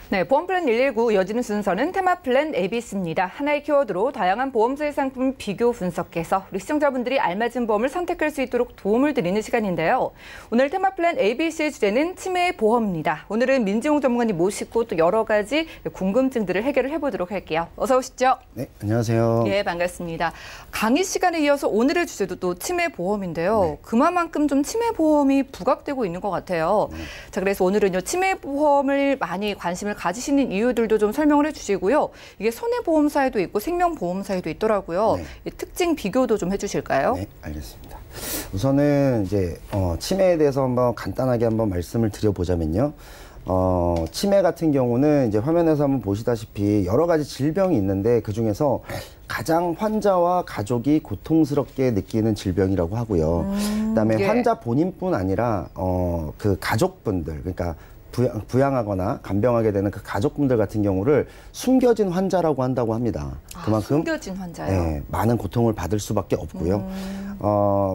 네, 보험 플랜 119 이어지는 순서는 테마 플랜 ABC입니다. 하나의 키워드로 다양한 보험사의 상품 비교 분석해서 우리 시청자분들이 알맞은 보험을 선택할 수 있도록 도움을 드리는 시간인데요. 오늘 테마 플랜 ABC의 주제는 치매 보험입니다. 오늘은 민지용 전문가님 모시고 또 여러 가지 궁금증들을 해결을 해보도록 할게요. 어서 오시죠. 네, 안녕하세요. 예, 반갑습니다. 강의 시간에 이어서 오늘의 주제도 또 치매 보험인데요. 네. 그만큼 좀 치매 보험이 부각되고 있는 것 같아요. 자, 그래서 오늘은요 치매 보험을 많이 관심을 가지시는 이유들도 좀 설명을 해주시고요. 이게 손해보험사에도 있고 생명보험사에도 있더라고요. 네. 이 특징 비교도 좀 해주실까요? 네, 알겠습니다. 우선은 이제 치매에 대해서 한번 간단하게 한번 말씀을 드려보자면요. 치매 같은 경우는 이제 화면에서 한번 보시다시피 여러 가지 질병이 있는데 그 중에서 가장 환자와 가족이 고통스럽게 느끼는 질병이라고 하고요. 그다음에 예. 환자 본인뿐 아니라 그 가족분들, 그러니까 부양하거나 간병하게 되는 그 가족분들 같은 경우를 숨겨진 환자라고 한다고 합니다. 그만큼 숨겨진 환자요. 네, 많은 고통을 받을 수밖에 없고요.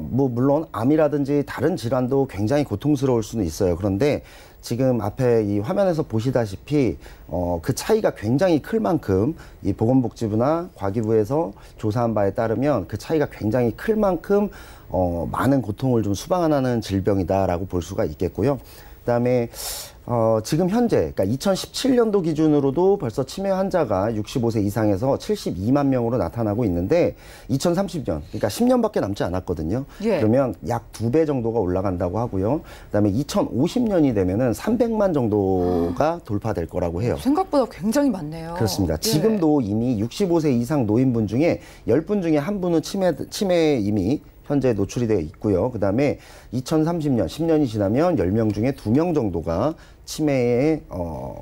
물론 암이라든지 다른 질환도 굉장히 고통스러울 수는 있어요. 그런데 지금 앞에 이 화면에서 보시다시피 그 차이가 굉장히 클 만큼 이 보건복지부나 과기부에서 조사한 바에 따르면 그 차이가 굉장히 클 만큼 많은 고통을 좀 수반하는 질병이다라고 볼 수가 있겠고요. 그다음에 지금 현재, 그러니까 2017년도 기준으로도 벌써 치매 환자가 65세 이상에서 72만 명으로 나타나고 있는데 2030년, 그러니까 10년밖에 남지 않았거든요. 예. 그러면 약 2배 정도가 올라간다고 하고요. 그다음에 2050년이 되면은 300만 정도가 돌파될 거라고 해요. 생각보다 굉장히 많네요. 그렇습니다. 예. 지금도 이미 65세 이상 노인분 중에 10분 중에 1분은 치매에 이미 현재 노출이 되어 있고요. 그다음에 2030년, 10년이 지나면 10명 중에 2명 정도가 치매에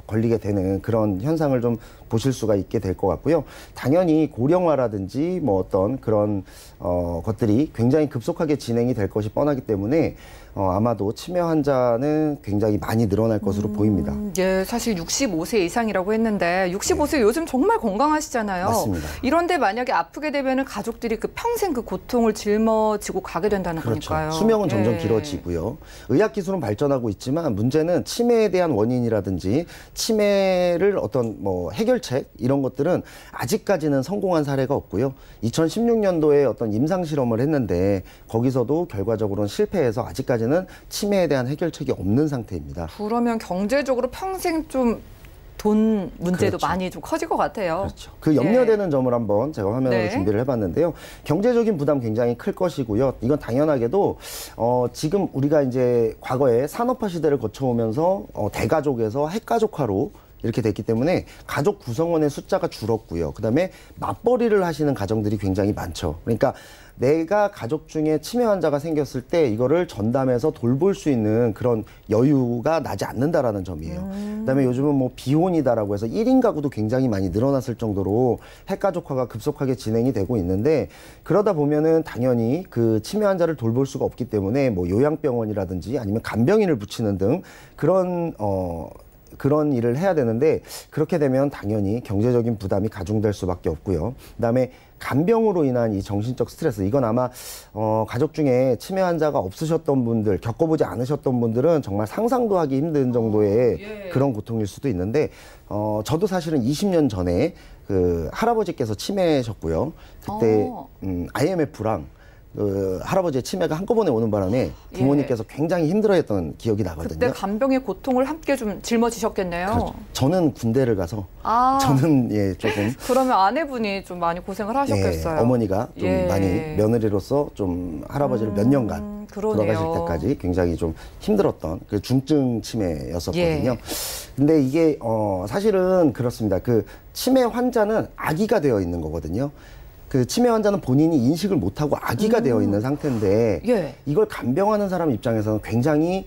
걸리게 되는 그런 현상을 좀 보실 수가 있게 될 것 같고요. 당연히 고령화라든지 뭐 어떤 그런 것들이 굉장히 급속하게 진행이 될 것이 뻔하기 때문에 아마도 치매 환자는 굉장히 많이 늘어날 것으로 보입니다. 예, 사실 65세 이상이라고 했는데 65세 요즘 정말 건강하시잖아요. 맞습니다. 이런데 만약에 아프게 되면은 가족들이 그 평생 그 고통을 짊어지고 가게 된다는 그렇죠. 거니까요. 수명은 점점 예. 길어지고요. 의학 기술은 발전하고 있지만 문제는 치매에 대한 원인이라든지 치매를 어떤 뭐 해결책 이런 것들은 아직까지는 성공한 사례가 없고요. 2016년도에 어떤 임상 실험을 했는데 거기서도 결과적으로는 실패해서 아직까지는 치매에 대한 해결책이 없는 상태입니다. 그러면 경제적으로 평생 좀 돈 문제도 그렇죠. 많이 좀 커질 것 같아요. 그렇죠. 그 염려되는 점을 한번 제가 화면으로 네. 준비를 해봤는데요. 경제적인 부담 굉장히 클 것이고요. 이건 당연하게도 지금 우리가 이제 과거에 산업화 시대를 거쳐오면서 대가족에서 핵가족화로 이렇게 됐기 때문에 가족 구성원의 숫자가 줄었고요. 그다음에 맞벌이를 하시는 가정들이 굉장히 많죠. 그러니까 내가 가족 중에 치매 환자가 생겼을 때 이거를 전담해서 돌볼 수 있는 그런 여유가 나지 않는다라는 점이에요. 그다음에 요즘은 뭐 비혼이다라고 해서 1인 가구도 굉장히 많이 늘어났을 정도로 핵가족화가 급속하게 진행이 되고 있는데 그러다 보면은 당연히 그 치매 환자를 돌볼 수가 없기 때문에 뭐 요양병원이라든지 아니면 간병인을 붙이는 등 그런 일을 해야 되는데 그렇게 되면 당연히 경제적인 부담이 가중될 수밖에 없고요. 그다음에 간병으로 인한 이 정신적 스트레스, 이건 아마 가족 중에 치매 환자가 없으셨던 분들, 겪어보지 않으셨던 분들은 정말 상상도 하기 힘든 정도의 그런 고통일 수도 있는데 저도 사실은 20년 전에 그 할아버지께서 치매셨고요. 그때 IMF랑 할아버지의 치매가 한꺼번에 오는 바람에 부모님께서 굉장히 힘들어했던 기억이 나거든요. 그때 간병의 고통을 함께 좀 짊어지셨겠네요. 그렇죠. 저는 군대를 가서 저는 조금 그러면 아내분이 좀 많이 고생을 하셨겠어요. 어머니가 좀 많이 며느리로서 좀 할아버지를 몇 년간 그러네요. 돌아가실 때까지 굉장히 좀 힘들었던 그 중증 치매였었거든요. 근데 이게 사실은 그렇습니다. 그 치매 환자는 아기가 되어 있는 거거든요. 그 치매 환자는 본인이 인식을 못하고 아기가 되어 있는 상태인데 이걸 간병하는 사람 입장에서는 굉장히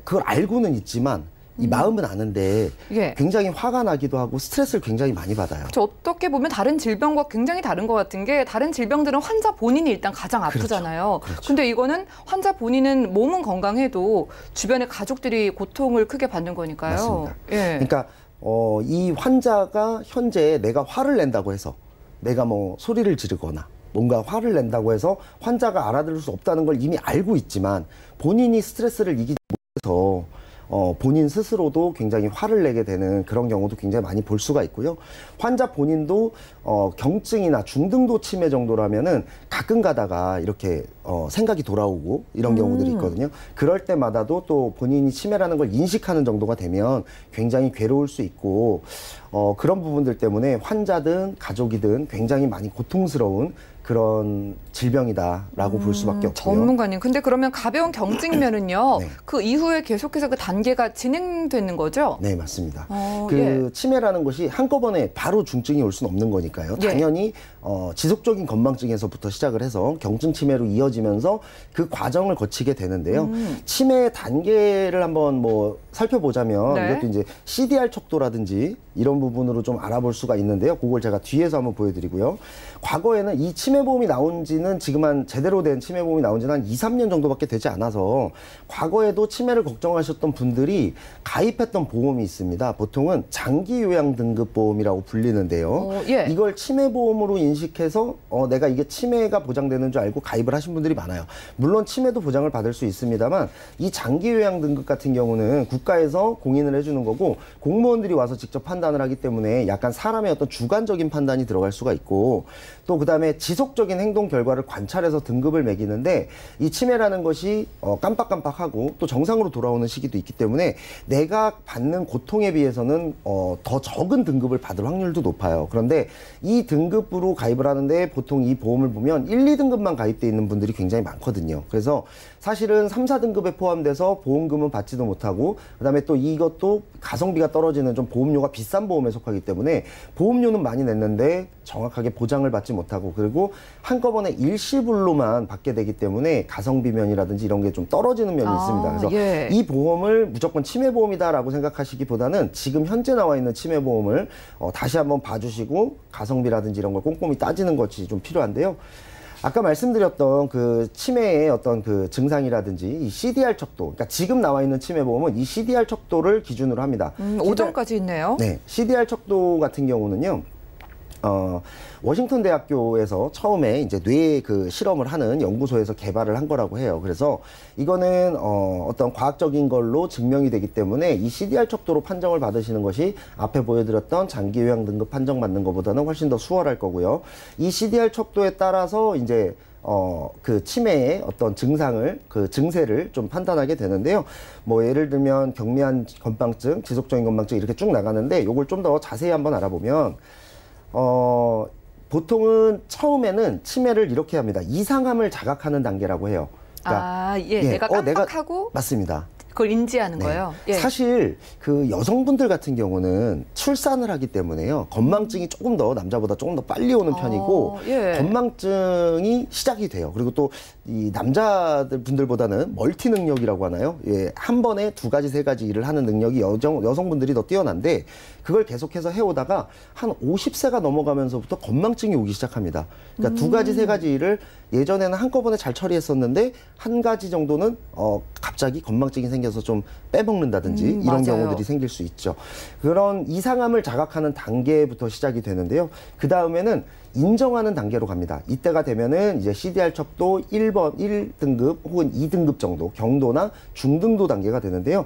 그걸 알고는 있지만 이 마음은 아는데 굉장히 화가 나기도 하고 스트레스를 굉장히 많이 받아요. 그렇죠. 어떻게 보면 다른 질병과 굉장히 다른 것 같은 게 다른 질병들은 환자 본인이 일단 가장 아프잖아요. 그렇죠. 근데 이거는 환자 본인은 몸은 건강해도 주변의 가족들이 고통을 크게 받는 거니까요. 맞습니다. 그러니까 이 환자가 현재 내가 화를 낸다고 해서 내가 뭐 소리를 지르거나 뭔가 화를 낸다고 해서 환자가 알아들을 수 없다는 걸 이미 알고 있지만 본인이 스트레스를 이기지 못해서 본인 스스로도 굉장히 화를 내게 되는 그런 경우도 굉장히 많이 볼 수가 있고요. 환자 본인도 경증이나 중등도 치매 정도라면은 가끔 가다가 이렇게 생각이 돌아오고 이런 경우들이 있거든요. 그럴 때마다도 또 본인이 치매라는 걸 인식하는 정도가 되면 굉장히 괴로울 수 있고 그런 부분들 때문에 환자든 가족이든 굉장히 많이 고통스러운 그런 질병이다라고 볼 수밖에 없고요. 전문가님, 근데 그러면 가벼운 경증이면은요, 네. 그 이후에 계속해서 그 단계가 진행되는 거죠? 네, 맞습니다. 예. 치매라는 것이 한꺼번에 바로 중증이 올 수는 없는 거니까요. 예. 당연히 지속적인 건망증에서부터 시작을 해서 경증 치매로 이어지면서 그 과정을 거치게 되는데요. 치매의 단계를 한번 뭐 살펴보자면 네. 이것도 이제 CDR 척도라든지 이런 부분으로 좀 알아볼 수가 있는데요. 그걸 제가 뒤에서 한번 보여드리고요. 과거에는 이 치매보험이 나온 지는 지금 한 제대로 된 치매보험이 나온 지는 한 2, 3년 정도밖에 되지 않아서 과거에도 치매를 걱정하셨던 분들이 가입했던 보험이 있습니다. 보통은 장기요양 등급보험이라고 불리는데요. 예. 이걸 치매보험으로 인식해서 내가 이게 치매가 보장되는 줄 알고 가입을 하신 분들이 많아요. 물론 치매도 보장을 받을 수 있습니다만 이 장기요양 등급 같은 경우는 국가에서 공인을 해주는 거고 공무원들이 와서 직접 판단을 하기 때문에 약간 사람의 어떤 주관적인 판단이 들어갈 수가 있고 또 그다음에 지속적인 행동 결과를 관찰해서 등급을 매기는데 이 치매라는 것이 깜빡깜빡하고 또 정상으로 돌아오는 시기도 있기 때문에 내가 받는 고통에 비해서는 더 적은 등급을 받을 확률도 높아요. 그런데 이 등급으로 가입을 하는데 보통 이 보험을 보면 1, 2등급만 가입돼 있는 분들이 굉장히 많거든요. 그래서 사실은 3, 4등급에 포함돼서 보험금은 받지도 못하고 그다음에 또 이것도 가성비가 떨어지는 좀 보험료가 비싼 보험에 속하기 때문에 보험료는 많이 냈는데 정확하게 보장을 받지 못하고 그리고 한꺼번에 일시불로만 받게 되기 때문에 가성비 면이라든지 이런 게 좀 떨어지는 면이 있습니다. 그래서 예. 이 보험을 무조건 치매보험이다라고 생각하시기보다는 지금 현재 나와 있는 치매보험을 다시 한번 봐주시고 가성비라든지 이런 걸 꼼꼼히 따지는 것이 좀 필요한데요. 아까 말씀드렸던 그 치매의 어떤 그 증상이라든지 이 CDR 척도, 그러니까 지금 나와 있는 치매보험은 이 CDR 척도를 기준으로 합니다. 5점까지 있네요. 네, CDR 척도 같은 경우는요. 워싱턴 대학교에서 처음에 이제 뇌 그 실험을 하는 연구소에서 개발을 한 거라고 해요. 그래서 이거는 어떤 과학적인 걸로 증명이 되기 때문에 이 CDR 척도로 판정을 받으시는 것이 앞에 보여드렸던 장기 요양 등급 판정 받는 것보다는 훨씬 더 수월할 거고요. 이 CDR 척도에 따라서 이제 그 치매의 어떤 증상을, 그 증세를 좀 판단하게 되는데요. 뭐 예를 들면 경미한 건망증, 지속적인 건망증 이렇게 쭉 나가는데 요걸 좀 더 자세히 한번 알아보면 보통은 처음에는 치매를 이렇게 합니다. 이상함을 자각하는 단계라고 해요. 그러니까, 내가 깜빡하고 맞습니다. 그걸 인지하는 거예요. 예. 사실 그 여성분들 같은 경우는 출산을 하기 때문에요. 건망증이 조금 더 남자보다 조금 더 빨리 오는 편이고 건망증이 시작이 돼요. 그리고 또 이 남자들 분들보다는 멀티 능력이라고 하나요? 예, 한 번에 2가지, 3가지 일을 하는 능력이 여성분들이 더 뛰어난데 그걸 계속해서 해오다가 한 50세가 넘어가면서부터 건망증이 오기 시작합니다. 그러니까 2가지, 3가지 일을 예전에는 한꺼번에 잘 처리했었는데 한 가지 정도는 갑자기 건망증이 생겨서 좀 빼먹는다든지 이런 맞아요. 경우들이 생길 수 있죠. 그런 이상함을 자각하는 단계부터 시작이 되는데요. 그 다음에는 인정하는 단계로 갑니다. 이때가 되면은 이제 CDR 척도 1등급 혹은 2등급 정도, 경도나 중등도 단계가 되는데요.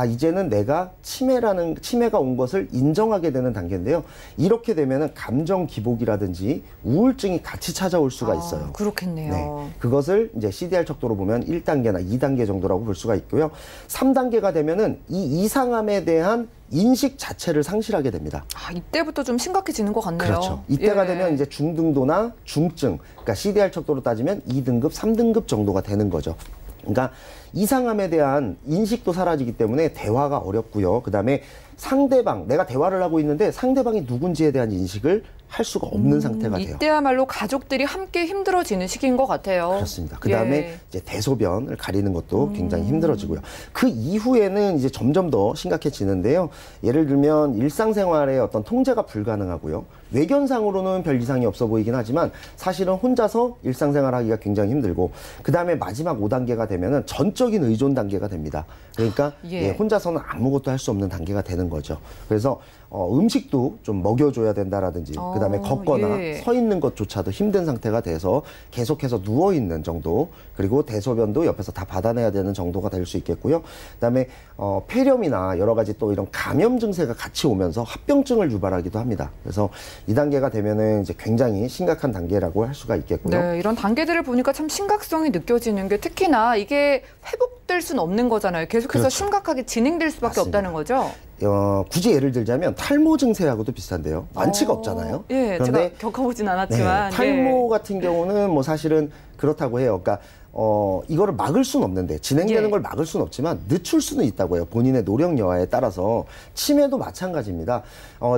이제는 내가 치매가 온 것을 인정하게 되는 단계인데요. 이렇게 되면은 감정 기복이라든지 우울증이 같이 찾아올 수가 있어요. 그렇겠네요. 네, 그것을 이제 CDR 척도로 보면 1단계나 2단계 정도라고 볼 수가 있고요. 3단계가 되면은 이 이상함에 대한 인식 자체를 상실하게 됩니다. 이때부터 좀 심각해지는 것 같네요. 그렇죠. 이때가 되면 이제 중등도나 중증, 그러니까 CDR 척도로 따지면 2등급, 3등급 정도가 되는 거죠. 그러니까 이상함에 대한 인식도 사라지기 때문에 대화가 어렵고요. 그다음에 상대방, 내가 대화를 하고 있는데 상대방이 누군지에 대한 인식을 할 수가 없는 상태가 돼요. 이때야말로 가족들이 함께 힘들어지는 시기인 것 같아요. 그렇습니다. 그 다음에 이제 대소변을 가리는 것도 굉장히 힘들어지고요. 그 이후에는 이제 점점 더 심각해지는데요. 예를 들면 일상생활에 어떤 통제가 불가능하고요. 외견상으로는 별 이상이 없어 보이긴 하지만 사실은 혼자서 일상생활하기가 굉장히 힘들고 그 다음에 마지막 5단계가 되면은 전적인 의존 단계가 됩니다. 그러니까 혼자서는 아무것도 할 수 없는 단계가 되는 거죠. 그래서 음식도 좀 먹여줘야 된다라든지 그 다음에 걷거나 서 있는 것조차도 힘든 상태가 돼서 계속해서 누워있는 정도 그리고 대소변도 옆에서 다 받아내야 되는 정도가 될 수 있겠고요. 그 다음에 폐렴이나 여러 가지 또 이런 감염 증세가 같이 오면서 합병증을 유발하기도 합니다. 그래서 2단계가 되면은 이제 굉장히 심각한 단계라고 할 수가 있겠고요. 네, 이런 단계들을 보니까 참 심각성이 느껴지는 게 특히나 이게 회복 계속될 수는 없는 거잖아요. 계속해서 그렇죠. 심각하게 진행될 수밖에 맞습니다. 없다는 거죠. 굳이 예를 들자면 탈모 증세하고도 비슷한데요. 완치가 없잖아요. 예, 그런데 제가 겪어보진 않았지만. 네, 탈모 같은 경우는 뭐 사실은 그렇다고 해요. 그러니까 이거를 막을 수는 없는데 진행되는 예. 걸 막을 수는 없지만 늦출 수는 있다고 해요. 본인의 노력 여하에 따라서. 치매도 마찬가지입니다.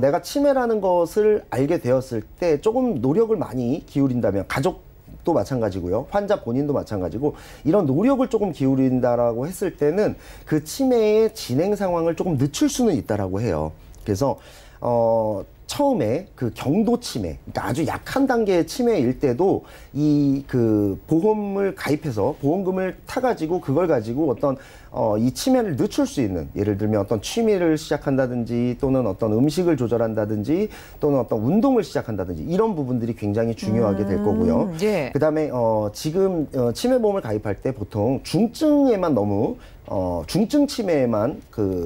내가 치매라는 것을 알게 되었을 때 조금 노력을 많이 기울인다면 또 마찬가지고요. 환자 본인도 마찬가지고 이런 노력을 조금 기울인다라고 했을 때는 그 치매의 진행 상황을 조금 늦출 수는 있다라고 해요. 그래서 처음에 그 경도 치매, 그러니까 아주 약한 단계의 치매일 때도 이 그 보험을 가입해서 보험금을 타가지고 그걸 가지고 어떤 이 치매를 늦출 수 있는, 예를 들면 어떤 취미를 시작한다든지 또는 어떤 음식을 조절한다든지 또는 어떤 운동을 시작한다든지 이런 부분들이 굉장히 중요하게 될 거고요. 예. 그다음에 지금 치매보험을 가입할 때 보통 중증에만 너무 중증 치매에만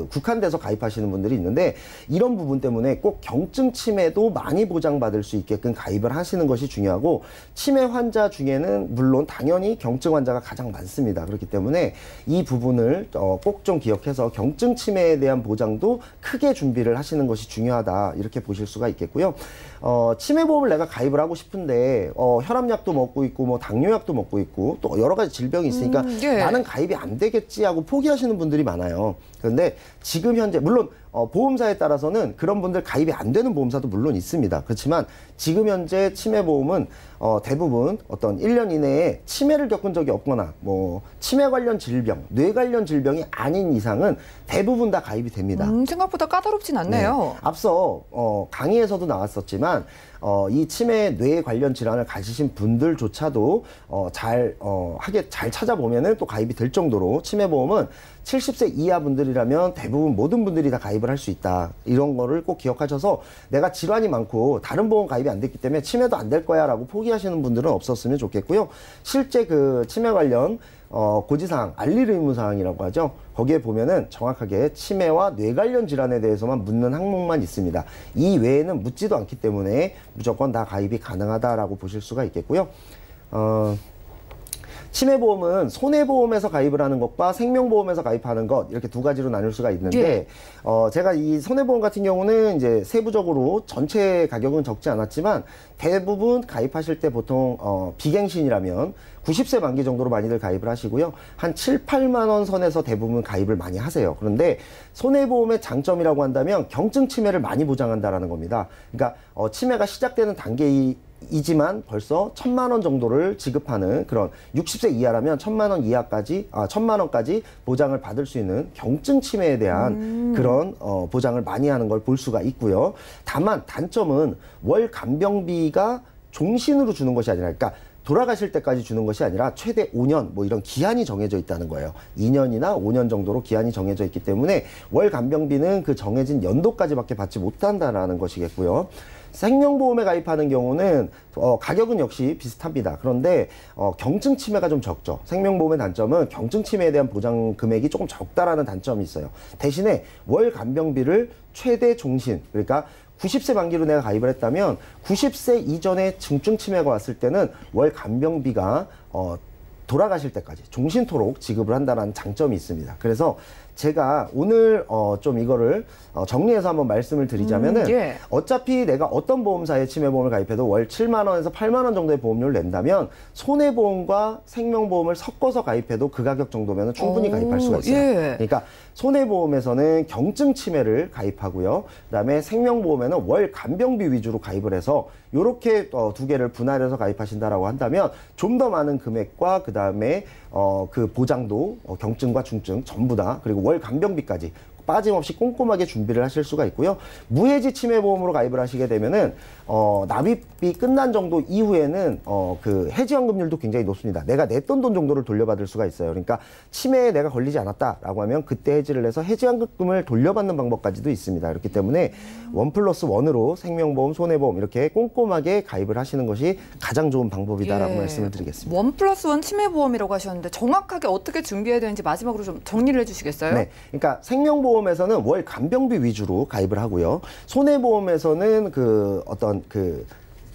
국한돼서 가입하시는 분들이 있는데 이런 부분 때문에 꼭 경증 치매도 많이 보장받을 수 있게끔 가입을 하시는 것이 중요하고, 치매 환자 중에는 물론 당연히 경증 환자가 가장 많습니다. 그렇기 때문에 이 부분을 꼭 좀 기억해서 경증 치매에 대한 보장도 크게 준비를 하시는 것이 중요하다, 이렇게 보실 수가 있겠고요. 치매보험을 내가 가입을 하고 싶은데 혈압약도 먹고 있고 뭐 당뇨약도 먹고 있고 또 여러 가지 질병이 있으니까 예. 나는 가입이 안 되겠지 하고 포기하시는 분들이 많아요. 그런데 지금 현재 물론 보험사에 따라서는 그런 분들 가입이 안 되는 보험사도 물론 있습니다. 그렇지만 지금 현재 치매보험은 대부분 어떤 1년 이내에 치매를 겪은 적이 없거나 뭐 치매 관련 질병, 뇌 관련 질병이 아닌 이상은 대부분 다 가입이 됩니다. 생각보다 까다롭진 않네요. 네. 앞서 강의에서도 나왔었지만 이 치매 뇌 관련 질환을 가지신 분들조차도 잘 찾아보면은 또 가입이 될 정도로 치매보험은 70세 이하 분들이라면 대부분 모든 분들이 다 가입을 할 수 있다. 이런 거를 꼭 기억하셔서 내가 질환이 많고 다른 보험 가입이 안 됐기 때문에 치매도 안 될 거야 라고 포기하시는 분들은 없었으면 좋겠고요. 실제 그 치매 관련 고지사항, 알릴 의무사항이라고 하죠. 거기에 보면은 정확하게 치매와 뇌 관련 질환에 대해서만 묻는 항목만 있습니다. 이 외에는 묻지도 않기 때문에 무조건 다 가입이 가능하다라고 보실 수가 있겠고요. 치매보험은 손해보험에서 가입을 하는 것과 생명보험에서 가입하는 것, 이렇게 두 가지로 나눌 수가 있는데, 예. 제가 이 손해보험 같은 경우는 이제 세부적으로 전체 가격은 적지 않았지만 대부분 가입하실 때 보통 비갱신이라면 90세 만기 정도로 많이들 가입을 하시고요. 한 7, 8만 원 선에서 대부분 가입을 많이 하세요. 그런데 손해보험의 장점이라고 한다면 경증 치매를 많이 보장한다라는 겁니다. 그러니까 치매가 시작되는 단계이지만 벌써 1,000만 원 정도를 지급하는 그런 60세 이하라면 1,000만 원 이하까지 1,000만 원까지 보장을 받을 수 있는 경증 치매에 대한 그런 보장을 많이 하는 걸 볼 수가 있고요. 다만 단점은 월 간병비가 종신으로 주는 것이 아니라, 그러니까 돌아가실 때까지 주는 것이 아니라 최대 5년 뭐 이런 기한이 정해져 있다는 거예요. 2년이나 5년 정도로 기한이 정해져 있기 때문에 월 간병비는 그 정해진 연도까지밖에 받지 못한다라는 것이겠고요. 생명보험에 가입하는 경우는 가격은 역시 비슷합니다. 그런데 경증 치매가 좀 적죠. 생명보험의 단점은 경증 치매에 대한 보장 금액이 조금 적다라는 단점이 있어요. 대신에 월 간병비를 최대 종신, 그러니까 90세 만기로 내가 가입을 했다면 90세 이전에 중증 치매가 왔을 때는 월 간병비가 돌아가실 때까지 종신토록 지급을 한다는 장점이 있습니다. 그래서 제가 오늘 좀 이거를 정리해서 한번 말씀을 드리자면은 예. 어차피 내가 어떤 보험사에 치매보험을 가입해도 월 7만 원에서 8만 원 정도의 보험료를 낸다면 손해보험과 생명보험을 섞어서 가입해도 그 가격 정도면 충분히 가입할 수가 있어요. 예. 그러니까 손해보험에서는 경증 치매를 가입하고요. 그다음에 생명보험에는 월 간병비 위주로 가입을 해서 이렇게 두 개를 분할해서 가입하신다라고 한다면 좀 더 많은 금액과 그다음에 그 보장도 경증과 중증 전부 다, 그리고 월 간병비까지 빠짐없이 꼼꼼하게 준비를 하실 수가 있고요. 무해지 치매보험으로 가입을 하시게 되면은 납입이 끝난 정도 이후에는 그 해지환급률도 굉장히 높습니다. 내가 냈던 돈 정도를 돌려받을 수가 있어요. 그러니까 치매에 내가 걸리지 않았다라고 하면 그때 해지를 해서 해지환급금을 돌려받는 방법까지도 있습니다. 그렇기 때문에 1+1으로 생명보험, 손해보험 이렇게 꼼꼼하게 가입을 하시는 것이 가장 좋은 방법이다라고 예. 말씀을 드리겠습니다. 1+1 치매보험이라고 하셨는데 정확하게 어떻게 준비해야 되는지 마지막으로 좀 정리를 해주시겠어요? 네, 그러니까 생명보험에서는 월 간병비 위주로 가입을 하고요. 손해보험에서는 그 어떤 그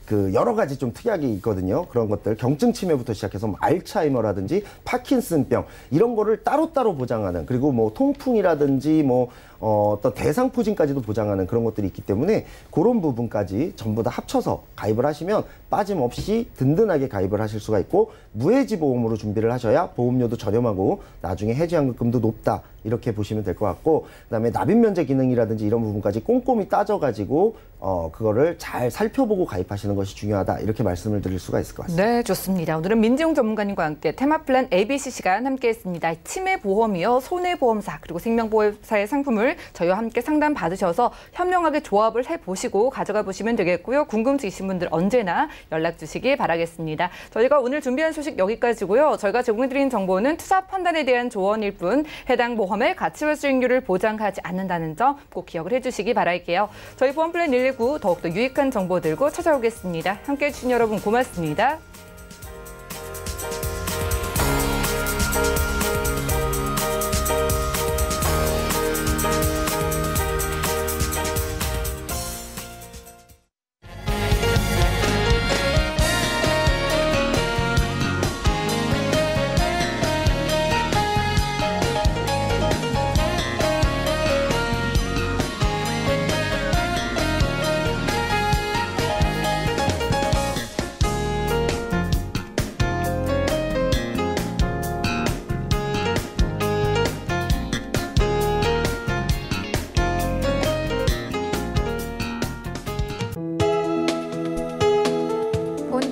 그 여러 가지 좀 특약이 있거든요. 그런 것들 경증 치매부터 시작해서 뭐 알츠하이머라든지 파킨슨병 이런 거를 따로따로 보장하는, 그리고 뭐 통풍이라든지 뭐 어떤 대상포진까지도 보장하는 그런 것들이 있기 때문에 그런 부분까지 전부 다 합쳐서 가입을 하시면 빠짐없이 든든하게 가입을 하실 수가 있고, 무해지 보험으로 준비를 하셔야 보험료도 저렴하고 나중에 해지환급금도 높다, 이렇게 보시면 될 것 같고, 그다음에 납입 면제 기능이라든지 이런 부분까지 꼼꼼히 따져가지고 그거를 잘 살펴보고 가입하시는 것이 중요하다, 이렇게 말씀을 드릴 수가 있을 것 같습니다. 네, 좋습니다. 오늘은 민지용 전문가님과 함께 테마플랜 ABC 시간 함께했습니다. 치매보험이요, 손해보험사 그리고 생명보험사의 상품을 저희와 함께 상담 받으셔서 현명하게 조합을 해보시고 가져가 보시면 되겠고요. 궁금증 있으신 분들 언제나 연락 주시기 바라겠습니다. 저희가 오늘 준비한 소식 여기까지고요. 저희가 제공해드린 정보는 투자 판단에 대한 조언일 뿐 해당 보험의 가치와 수익률을 보장하지 않는다는 점 꼭 기억을 해주시기 바랄게요. 저희 보험플랜 119 더욱더 유익한 정보 들고 찾아오겠습니다. 함께해 주신 여러분 고맙습니다.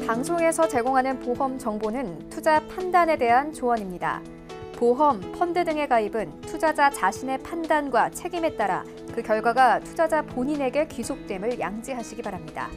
방송에서 제공하는 보험 정보는 투자 판단에 대한 조언입니다. 보험, 펀드 등의 가입은 투자자 자신의 판단과 책임에 따라 그 결과가 투자자 본인에게 귀속됨을 양지하시기 바랍니다.